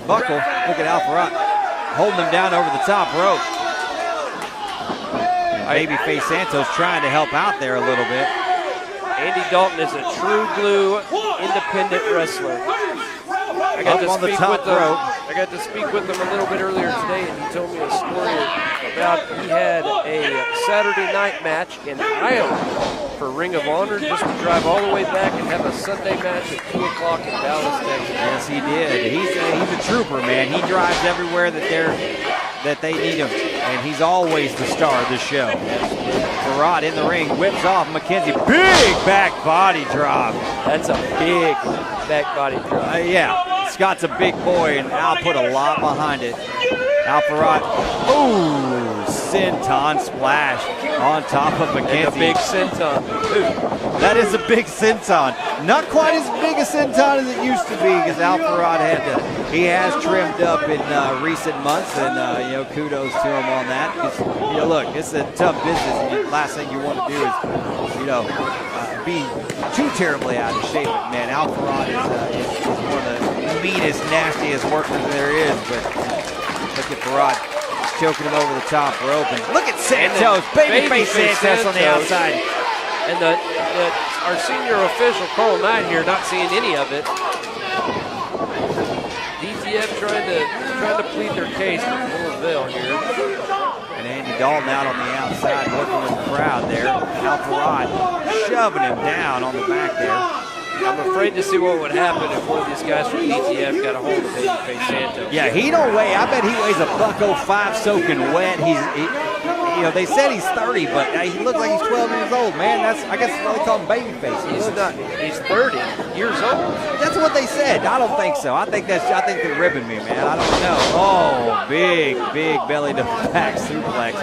buckle. Look at Al Farad holding him down over the top rope. Babyface Santos trying to help out there a little bit. Andy Dalton is a true blue independent wrestler. I got Up to on the speak top with him. rope. I got to speak with him a little bit earlier today, and he told me a story about he had a Saturday night match in Iowa for Ring of Honor, just to drive all the way back and have a Sunday match at 2 o'clock in Dallas, Texas. Yes, he did. He's a trooper, man. He drives everywhere that they need him, and he's always the star of the show. Farad in the ring, whips off McKenzie. Big back body drop. That's a big back body drop. Yeah, Scott's a big boy, and Al put a lot behind it. Al Farad, ooh, senton splash on top of McKenzie. And a big senton. Ooh. That is a big senton. Not quite as big a senton as it used to be, because Al Farad he has trimmed up in recent months, and kudos to him on that. Look, it's a tough business, and the last thing you want to do is, be too terribly out of shape. But man, Al Farad is one of the meanest, nastiest workers there is. But look at Farad choking him over the top rope, and look at Santos, babyface Santos on the outside. And our senior official, Carl Knight here, not seeing any of it. DTF trying to plead their case with Louisville here. And Andy Dalton out on the outside working with the crowd there. Al Farad shoving him down on the back there. I'm afraid to see what would happen if one of these guys from DTF got a hold of babyface Santos. Yeah, he don't weigh. I bet he weighs a $105 soaking wet. They said he's 30, but he looks like he's 12 years old, man. I guess that's why they call him babyface. He's 30 years old. That's what they said. I don't think so. I think they're ribbing me, man. I don't know. Oh, big belly to back suplex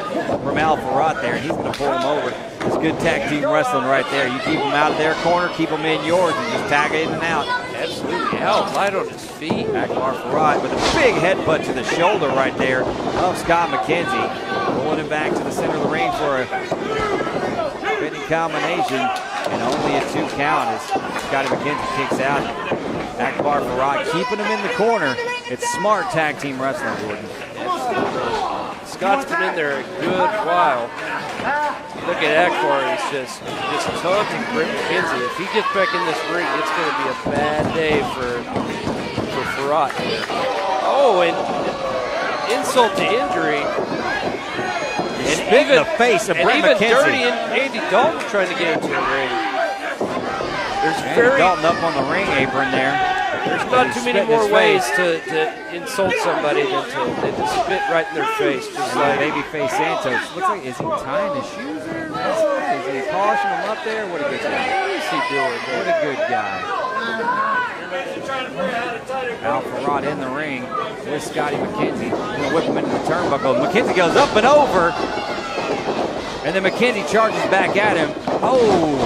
from Al Farad there, and he's going to pull him over. It's good tag team wrestling right there. You keep them out of their corner, keep them in yours, and just tag in and out. Absolutely. Al light on his feet. Akbar Farad with a big headbutt to the shoulder right there of Scott McKenzie. Pulling him back to the center of the ring for a spinning combination, and only a 2 count as Scotty McKenzie kicks out. Akbar Farad keeping him in the corner. It's smart tag team wrestling, Gordon. Scott's been in there a good while. Look at Akbar, he's just taunting Britt McKenzie. If he gets back in this ring, it's going to be a bad day for Farad. Oh, and insult to injury. And even the face of Britt McKenzie. Dirty Andy Dalton trying to get into the ring. Andy Dalton up on the ring apron there. There's not too many more ways to insult somebody than to spit right in their face, just like babyface Santos. Looks like, is he tying his shoes there? Is he polishing them up there? What a good guy. What is he doing? What a good guy. Al Farad in the ring with Scotty McKenzie. Going to whip him into the turnbuckle. McKenzie goes up and over. And then McKenzie charges back at him. Oh!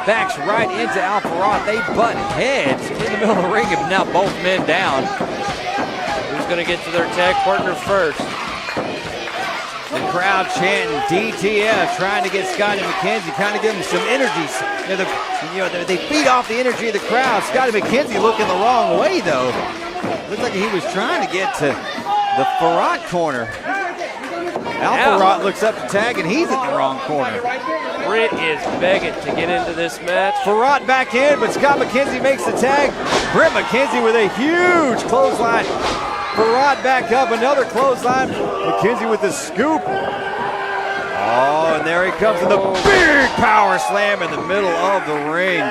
Backs right into Al Farad. They butt heads in the middle of the ring, and now both men down. Who's going to get to their tag partner first? The crowd chanting DTF, trying to get Scotty McKenzie, trying to give him some energy. They feed off the energy of the crowd. Scotty McKenzie looking the wrong way, though. Looks like he was trying to get to the Farad corner. Al Farad looks up to tag, and he's in the wrong corner. Britt is begging to get into this match. Farad back in, but Scott McKenzie makes the tag. Britt McKenzie with a huge clothesline. Farad back up, another clothesline. McKenzie with the scoop. Oh, and there he comes with the big power slam in the middle of the ring.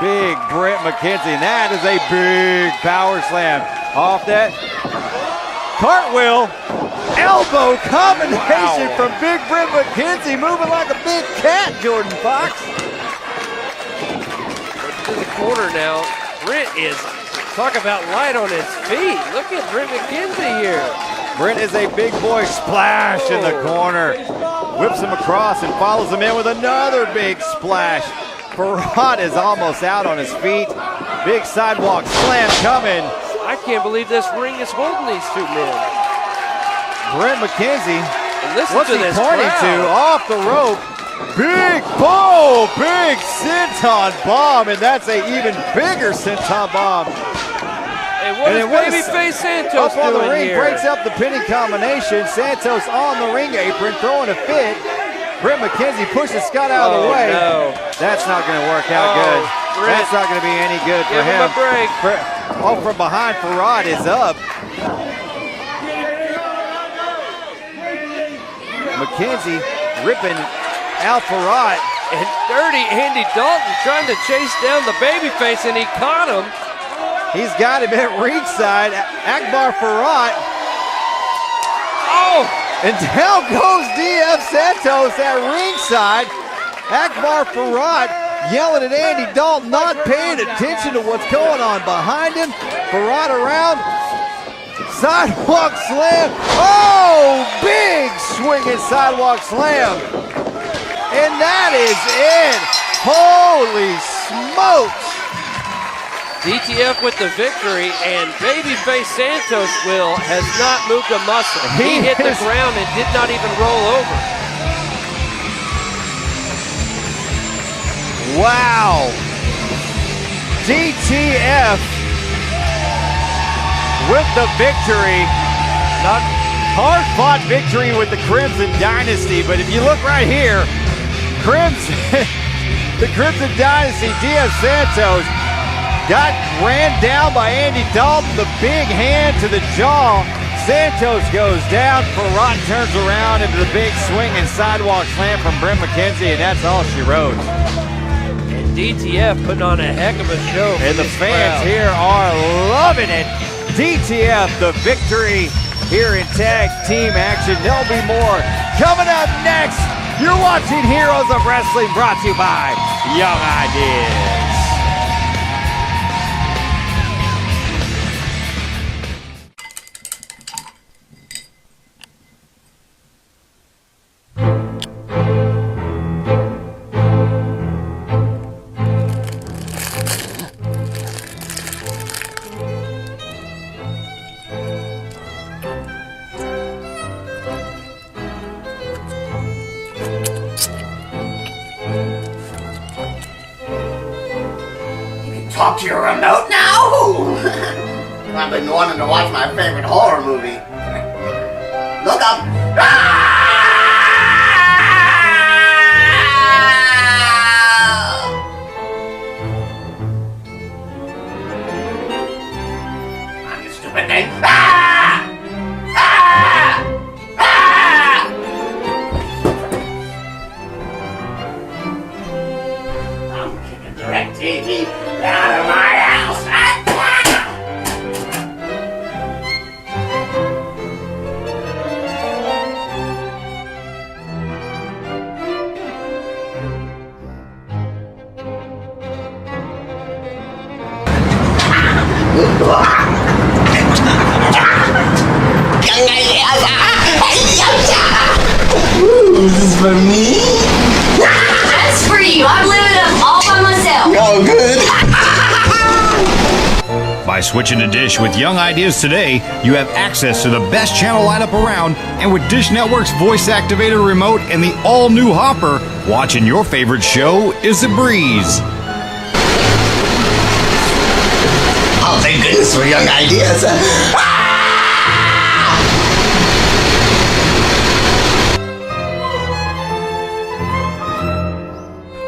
Big Britt McKenzie, and that is a big power slam. Off that cartwheel. Elbow combination from Big Britt McKenzie, moving like a big cat, Jordan Fox. To the corner now. Britt is, talk about light on his feet. Look at Britt McKenzie here. Britt is a big boy, splash in the corner. Whips him across and follows him in with another big splash. Farad is almost out on his feet. Big sidewalk slam coming. I can't believe this ring is holding these two men. Britt McKenzie, what's he pointing to? Off the rope. Big senton bomb, and that's an even bigger senton bomb. And what is babyface Santos up on the ring, here? breaks up the pinning combination. Santos on the ring apron, throwing a fit. Britt McKenzie pushes Scott out of the way. No. That's not going to work out good. Britt, that's not going to be any good for him. Give him a break. Oh, from behind, Farad is up. McKenzie ripping Al Farad. And dirty Andy Dalton trying to chase down the babyface, and he caught him. He's got him at ringside. Akbar Farad. Oh! And down goes DF Santos at ringside. Akbar Farad yelling at Andy Dalton, not paying attention to what's going on behind him. Farad around. Sidewalk slam. Oh, big swinging sidewalk slam. And that is it. Holy smokes. DTF with the victory, and babyface Santos, Will, has not moved a muscle. He hit the ground and did not even roll over. Wow. DTF with the victory. Not hard-fought victory with the Crimson Dynasty, but if you look right here, the Crimson Dynasty, DF Santos, ran down by Andy Dalton, the big hand to the jaw. Santos goes down, Farad turns around into the big swing and sidewalk slam from Brent McKenzie, and that's all she wrote. And DTF putting on a heck of a show. And the fans here are loving it. DTF, the victory here in tag team action. There'll be more coming up next. You're watching Heroes of Wrestling, brought to you by Young Ideas. Talk to your remote now? I've been wanting to watch my favorite horror movie. Look up. On you stupid thing. I'm kicking DirecTV out of my house. Ooh, this is for me? That's for you. I'm living up all by myself. Oh, good. By switching to Dish with Young Ideas today, you have access to the best channel lineup around, and with Dish Network's voice-activated remote and the all-new Hopper, watching your favorite show is a breeze. Oh, thank goodness for Young Ideas.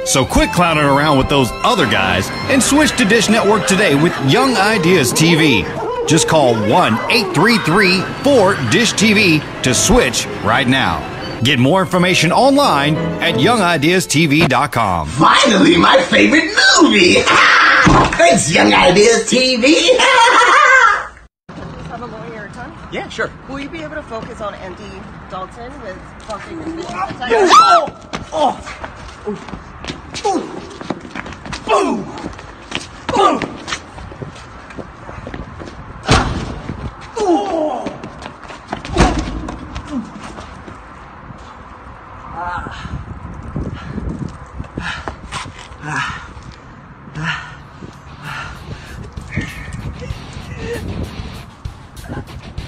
So quit clowning around with those other guys and switch to Dish Network today with Young Ideas TV. Just call 1-833-4-DISH-TV to switch right now. Get more information online at YoungIdeasTV.com. Finally, my favorite movie. Thanks, Young Ideas TV. Have a lawyer, huh? Yeah, sure. Will you be able to focus on Andy Dalton with talking to me?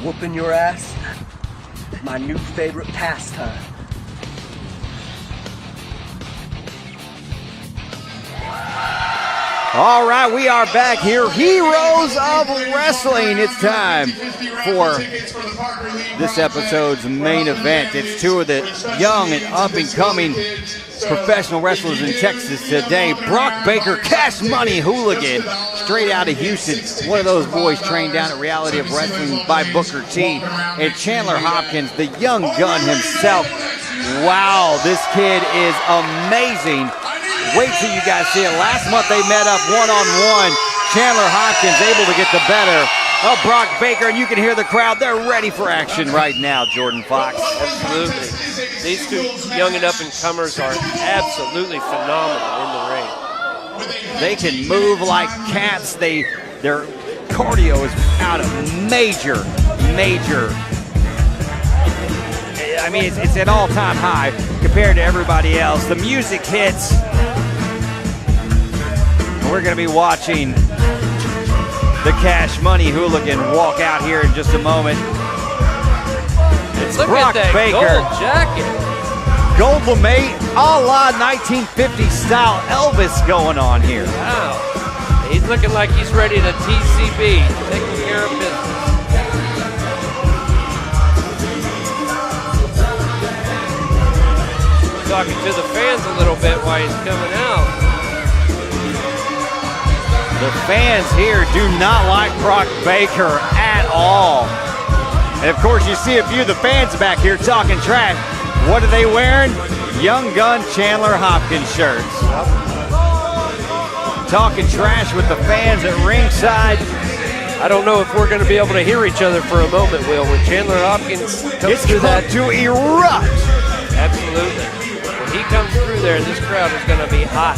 Whooping your ass, my new favorite pastime. All right, we are back here. Heroes of Wrestling. It's time for this episode's main event. It's two of the young and up-and-coming professional wrestlers in Texas today. Brock Baker, Cash Money Hooligan, straight out of Houston. One of those boys trained down at Reality of Wrestling by Booker T. And Chandler Hopkins, the young gun himself. Wow, this kid is amazing. Wait till you guys see it. Last month they met up one-on-one. Chandler Hopkins able to get the better of Brock Baker, and you can hear the crowd. They're ready for action right now, Jordan Fox. Absolutely. These two young and up-and-comers are absolutely phenomenal in the ring. They can move like cats. Their cardio is out of major. I mean, it's an all-time high compared to everybody else. The music hits. We're going to be watching the Cash Money Hooligan walk out here in just a moment. It's Look Brock at that Baker. gold jacket. Gold lame, a la 1950 style Elvis going on here. Wow. He's looking like he's ready to TCB, taking care of business. Talking to the fans a little bit while he's coming out. The fans here do not like Brock Baker at all. And of course, you see a few of the fans back here talking trash. What are they wearing? Young Gun Chandler Hopkins shirts. Talking trash with the fans at ringside. I don't know if we're going to be able to hear each other for a moment, Will, when Chandler Hopkins comes through that. It's going to erupt. Absolutely. When he comes through there, this crowd is going to be hot.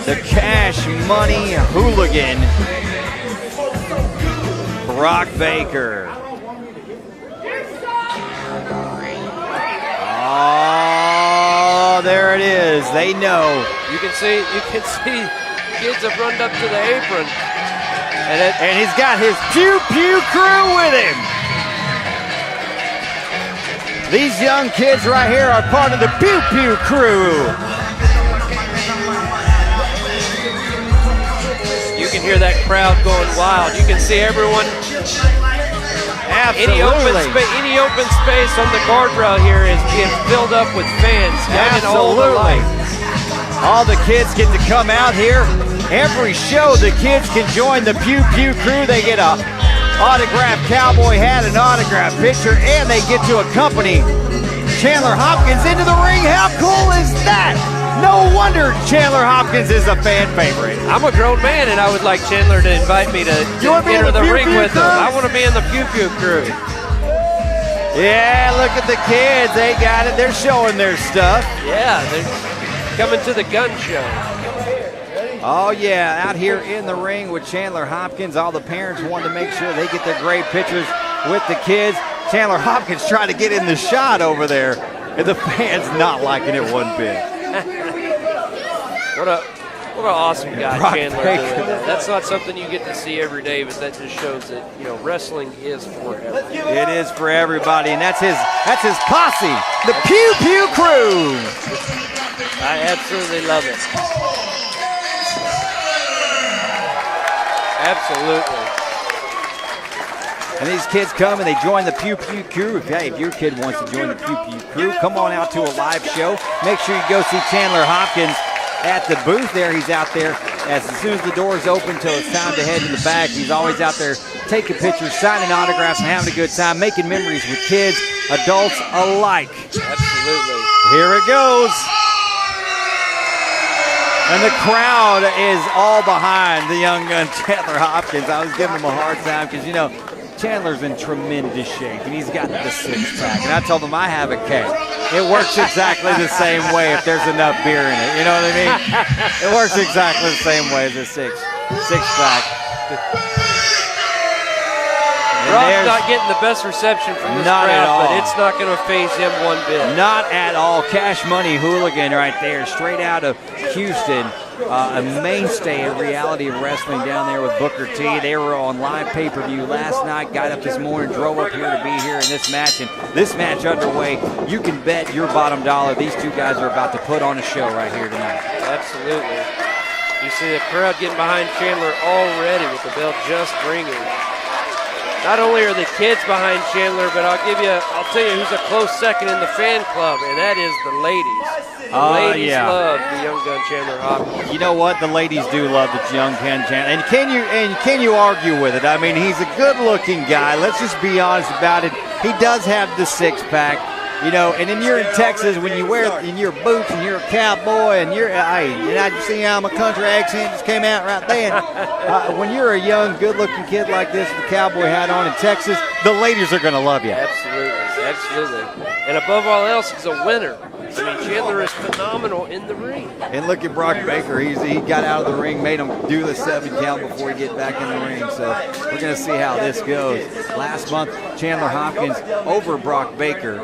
The Cash Money Hooligan, Brock Baker. Oh, there it is. They know. You can see kids have run up to the apron. And he's got his Pew Pew crew with him. These young kids right here are part of the Pew Pew crew. You can hear that crowd going wild. You can see everyone. Absolutely. Any open space on the guardrail here is being filled up with fans. Absolutely. All the kids get to come out here. Every show, the kids can join the Pew Pew crew. They get a autographed cowboy hat, an autographed picture, and they get to accompany Chandler Hopkins into the ring. How cool is that? No wonder Chandler Hopkins is a fan favorite. I'm a grown man, and I would like Chandler to invite me to enter the ring with him. I want to be in the Pew Pew crew. Yeah, look at the kids. They got it. They're showing their stuff. Yeah, they're coming to the gun show. Oh, yeah, out here in the ring with Chandler Hopkins. All the parents want to make sure they get the great pictures with the kids. Chandler Hopkins trying to get in the shot over there, and the fans not liking it one bit. What an awesome guy Brock Chandler Baker. is. That's not something you get to see every day, but that just shows that, you know, wrestling is for everyone. It is for everybody, and that's his posse, the Pew Pew crew. I absolutely love it. Absolutely. And these kids come and they join the Pew Pew crew. Hey, if your kid wants to join the Pew Pew crew, come on out to a live show. Make sure you go see Chandler Hopkins at the booth there. He's out there as soon as the doors open till it's time to head to the back. He's always out there taking pictures, signing autographs, and having a good time, making memories with kids, adults alike. Absolutely. Here it goes. And the crowd is all behind the young gun Chandler Hopkins. I was giving him a hard time because, you know, Chandler's in tremendous shape, and he's got the six-pack. And I told him I have a cake. It works exactly the same way if there's enough beer in it. You know what I mean? It works exactly the same way as a six-pack. Brock's not getting the best reception from this crowd, but it's not going to faze him one bit. Not at all. Cash Money Hooligan right there, straight out of Houston. A mainstay of Reality of Wrestling down there with Booker T. They were on live pay-per-view last night, got up this morning, drove up here to be here in this match. And this match underway, you can bet your bottom dollar these two guys are about to put on a show right here tonight. Absolutely. You see the crowd getting behind Chandler already with the bell just ringing. Not only are the kids behind Chandler, but I'll tell you who's a close second in the fan club, and that is the ladies. The ladies love the young gun Chandler Hopkins. You know what? The ladies do love the young gun Chandler. And can you argue with it? I mean, he's a good-looking guy. Let's just be honest about it. He does have the six-pack. You know, and then you're in Texas when you wear in your boots and you're a cowboy and you're, I see how my country accent just came out right then. When you're a young, good-looking kid like this with a cowboy hat on in Texas, the ladies are going to love you. Absolutely. And above all else, he's a winner. I mean, Chandler is phenomenal in the ring. And look at Brock Baker. He got out of the ring, made him do the 7 count before he get back in the ring. So we're going to see how this goes. Last month, Chandler Hopkins over Brock Baker.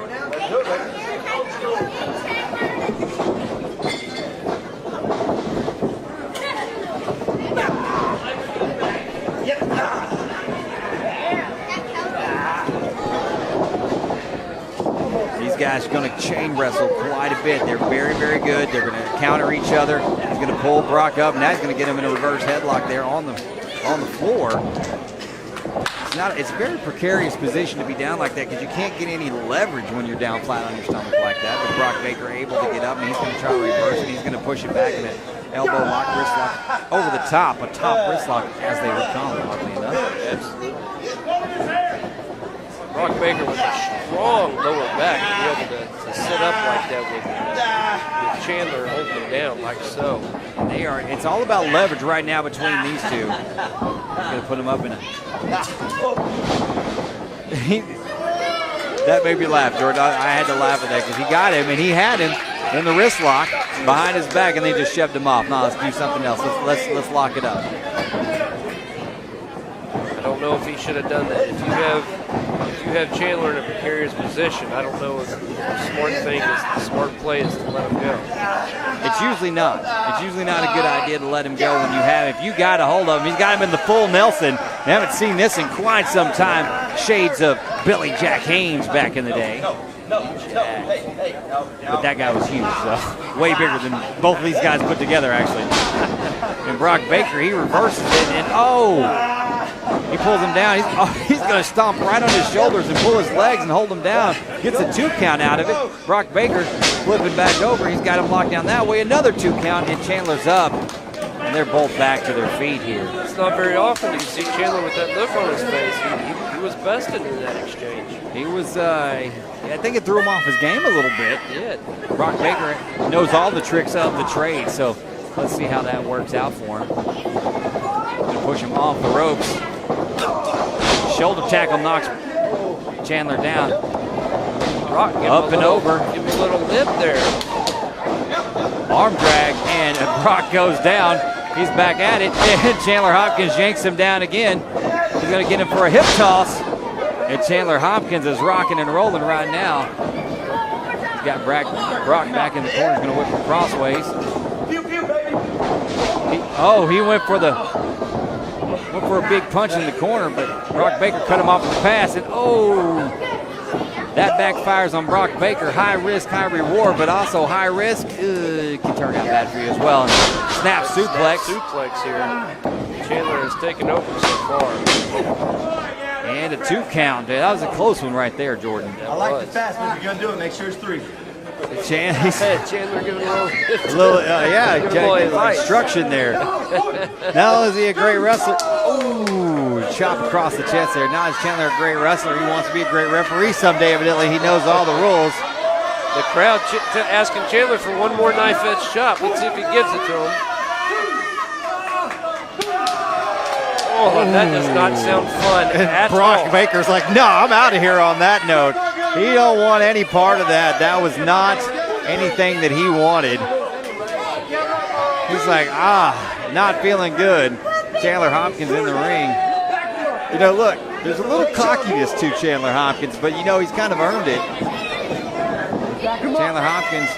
These guys are going to chain wrestle quite a bit. They're very, very good. They're going to counter each other. He's going to pull Brock up, and that's going to get him in a reverse headlock there on the floor. It's a very precarious position to be down like that because you can't get any leverage when you're down flat on your stomach like that. But Brock Baker able to get up, and he's going to try to reverse it. He's going to push it back in an elbow lock, wrist lock, over the top, a top wrist lock as they would call it, oddly enough. Absolutely. Brock Baker with a strong lower back to be able to sit up like that with Chandler holding him down like so. It's all about leverage right now between these two. I'm going to put him up in a... That made me laugh, Jordan. I had to laugh at that because he got him, and he had him in the wrist lock behind his back, and they just shoved him off. No, let's do something else. Let's lock it up. I don't know if he should have done that. If you have Chandler in a precarious position, I don't know if the smart play is to let him go. It's usually not. It's usually not a good idea to let him go when you have. If you got a hold of him, he's got him in the full Nelson. I haven't seen this in quite some time. Shades of Billy Jack Haynes back in the day. But that guy was huge, so way bigger than both of these guys put together, actually. And Brock Baker, he reverses it, and he pulls him down. He's going to stomp right on his shoulders and pull his legs and hold him down. Gets a 2 count out of it. Brock Baker flipping back over. He's got him locked down that way. Another 2 count, and Chandler's up. And they're both back to their feet here. It's not very often you see Chandler with that look on his face. He was bested in that exchange. He was, I think it threw him off his game a little bit. It did. Brock Baker knows all the tricks of the trade, so let's see how that works out for him. Gonna push him off the ropes. Shoulder tackle knocks Chandler down. Brock up and over. Give him a little lip there. Arm drag, and Brock goes down. He's back at it, and Chandler Hopkins yanks him down again. He's going to get him for a hip toss, and Chandler Hopkins is rocking and rolling right now. He's got Brock back in the corner. He's going to whip him crossways. He went for a big punch in the corner, but Brock Baker cut him off with the pass, and that backfires on Brock Baker. High risk, high reward, but also high risk. It can turn out bad for you as well. And snap suplex. Suplex here. Chandler has taken over so far. And a 2 count. That was a close one right there, Jordan. I like the fast, but if you're going to do it, make sure it's 3. Chandler giving a little instruction there. Not only is he a great wrestler, chop across the chest there. Not is Chandler a great wrestler, he wants to be a great referee someday. Evidently, he knows all the rules. The crowd asking Chandler for one more knife-edge chop. Let's see if he gives it to him. That does not sound fun at all. Brock Baker's like, no, I'm out of here on that note. He don't want any part of that. That was not anything that he wanted. He's like, not feeling good. Chandler Hopkins in the ring. You know, look, there's a little cockiness to Chandler Hopkins, but you know, he's kind of earned it. Chandler Hopkins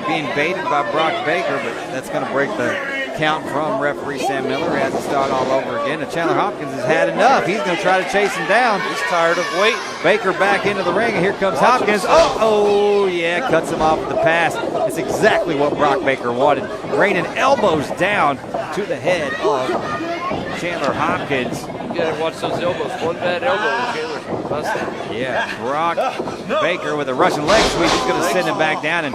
being baited by Brock Baker, but that's going to break the count from referee Sam Miller. He has to start all over again. And Chandler Hopkins has had enough. He's going to try to chase him down. He's tired of waiting. Baker back into the ring, and here comes Hopkins. Oh, yeah, cuts him off with the pass. It's exactly what Brock Baker wanted. Raining elbows down to the head of Chandler Hopkins. You got to watch those elbows. One bad elbow and Chandler's busted. Yeah, Brock Baker with a Russian leg sweep. He's going to send him back down, and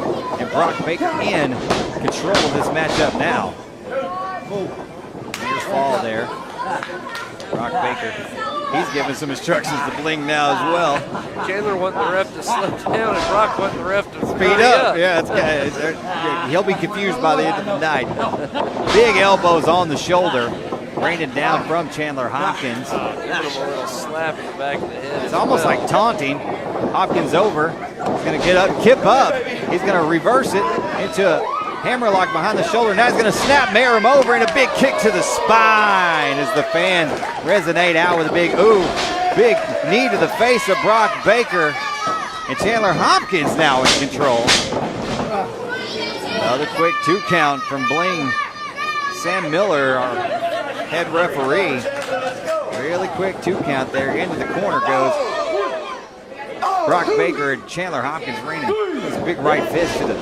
Brock Baker in control of this matchup now. Here's fall there. Brock Baker, he's giving some instructions to Bling now as well. Chandler wanting the ref to slow down, and Brock wanting the ref to speed up. Yeah, he'll be confused by the end of the night. Big elbows on the shoulder. Raining down from Chandler Hopkins. Giving him a little slap in the back of the head. It's almost like taunting. Hopkins over. He's going to get up, kip up. He's going to reverse it into a hammerlock behind the shoulder. Now he's going to snap Mayor him over, and a big kick to the spine as the fans resonate out with a big big knee to the face of Brock Baker. And Chandler Hopkins now in control. Another quick 2 count from Bling. Sam Miller, our head referee. Really quick 2 count there. Into the corner goes Brock Baker, and Chandler Hopkins raining. That's a big right fist to the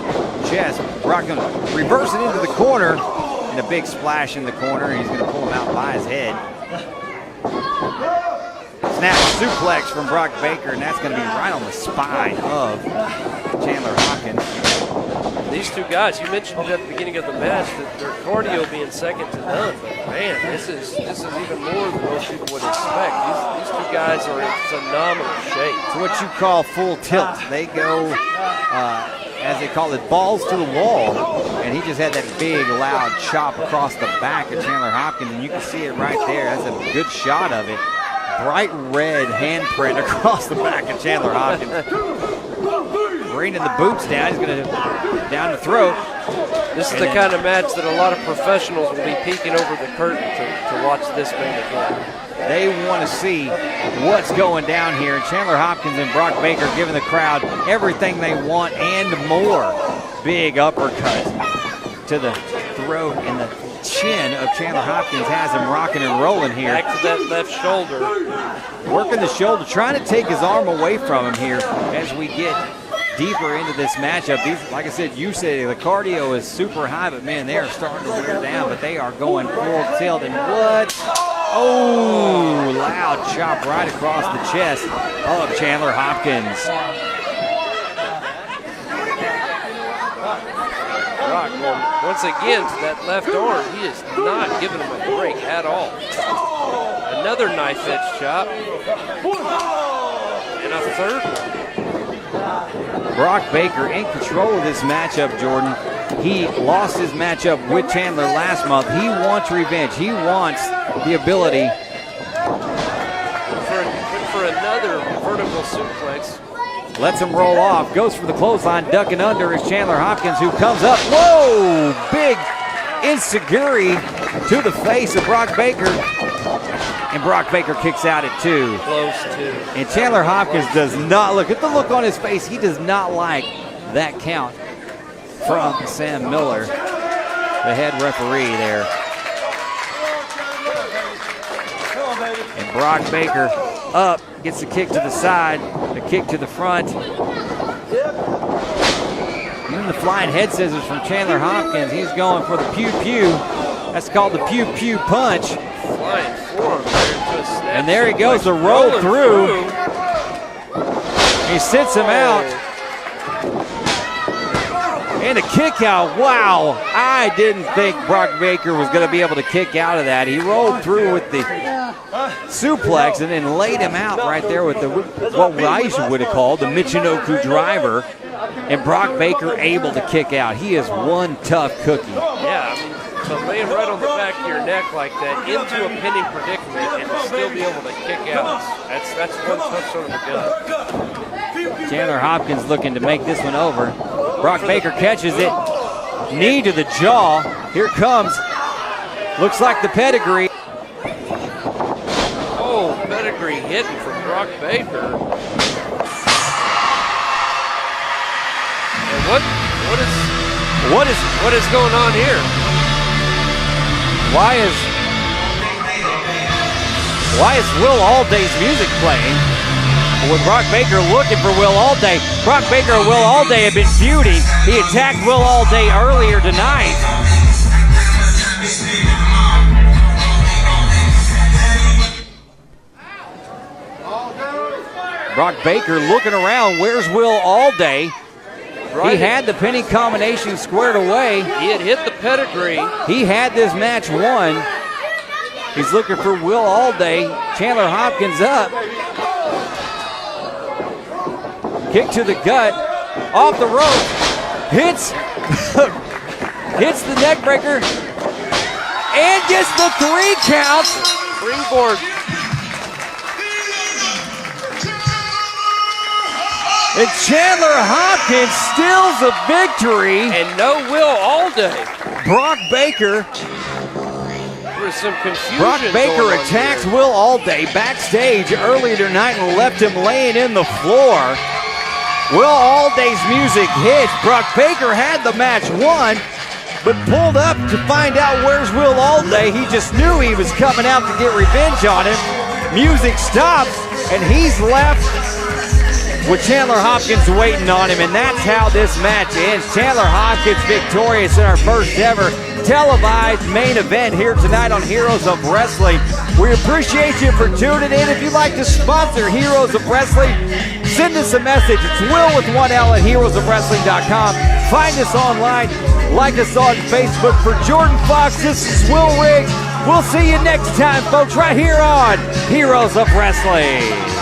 chest. Brock going to reverse it into the corner, and a big splash in the corner. He's going to pull him out by his head. Snap suplex from Brock Baker, and that's going to be right on the spine of Chandler Hopkins. These two guys, you mentioned at the beginning of the match that their cardio being second to none, but man, this is even more than most people would expect. These two guys are in phenomenal shape. It's what you call full tilt. They go, as they call it, balls to the wall, and he just had that big, loud chop across the back of Chandler Hopkins, and you can see it right there. That's a good shot of it. Bright red handprint across the back of Chandler Hopkins. Raining the boots down. He's going to down the throat. This is the kind of match that a lot of professionals will be peeking over the curtain to watch this main event. They want to see what's going down here. Chandler Hopkins and Brock Baker giving the crowd everything they want and more. Big uppercut to the throat and the chin of Chandler Hopkins has him rocking and rolling here. Back to that left shoulder. Working the shoulder, trying to take his arm away from him here as we get deeper into this matchup. These, like I said, you say the cardio is super high, but man, they are starting to wear down, but they are going full tilt. And what? Oh, loud chop right across the chest of Chandler Hopkins. Brock going once again to that left arm. He is not giving him a break at all. Another knife edge chop. And a third one. Brock Baker in control of this matchup, Jordan. He lost his matchup with Chandler last month. He wants revenge. He wants the ability for another vertical suplex. Lets him roll off. Goes for the clothesline, ducking under is Chandler Hopkins, who comes up. Whoa! Big enziguri to the face of Brock Baker. And Brock Baker kicks out at 2. Close to. And Chandler Hopkins does not look at the look on his face. He does not like that count from Sam Miller, the head referee there. And Brock Baker up, gets the kick to the side, the kick to the front. And then the flying head scissors from Chandler Hopkins. He's going for the pew-pew. That's called the pew-pew punch. Flying forearm there to a snap. And there he goes, the roll through. He sits him out. And a kick out. Wow. I didn't think Brock Baker was going to be able to kick out of that. He rolled through with the suplex and then laid him out right there with the what I would have called the Michinoku driver. And Brock Baker able to kick out. He is one tough cookie. Yeah, I mean, so laying right on the back of your neck like that into a pinning predicament and to still be able to kick out, that's one tough son of a gun. Chandler Hopkins looking to make this one over. Brock Baker catches it. Knee to the jaw. Here comes. Looks like the pedigree. Oh, pedigree hitting from Brock Baker. And what is going on here? Why is Will Alday's music playing? With Brock Baker looking for Will Alday. Brock Baker and Will Alday have been feuding. He attacked Will Alday earlier tonight. Brock Baker looking around. Where's Will Alday? He had the pinning combination squared away. He had hit the pedigree. He had this match won. He's looking for Will Alday. Chandler Hopkins up. Kick to the gut. Off the rope. Hits. Hits the neck breaker. And gets the 3 count. Springboard. And Chandler Hopkins steals a victory. And no Will Alday. Brock Baker. There was some confusion. Brock Baker attacks Will Alday backstage earlier tonight and left him laying in the floor. Will Alday's music hits. Brock Baker had the match won, but pulled up to find out where's Will Alday. He just knew he was coming out to get revenge on him. Music stops, and he's left with Chandler Hopkins waiting on him, and that's how this match ends. Chandler Hopkins victorious in our first ever televised main event here tonight on Heroes of Wrestling. We appreciate you for tuning in. If you'd like to sponsor Heroes of Wrestling, send us a message. It's Will with 1L at heroesofwrestling.com. Find us online. Like us on Facebook. For Jordan Fox, this is Will Riggs. We'll see you next time, folks, right here on Heroes of Wrestling.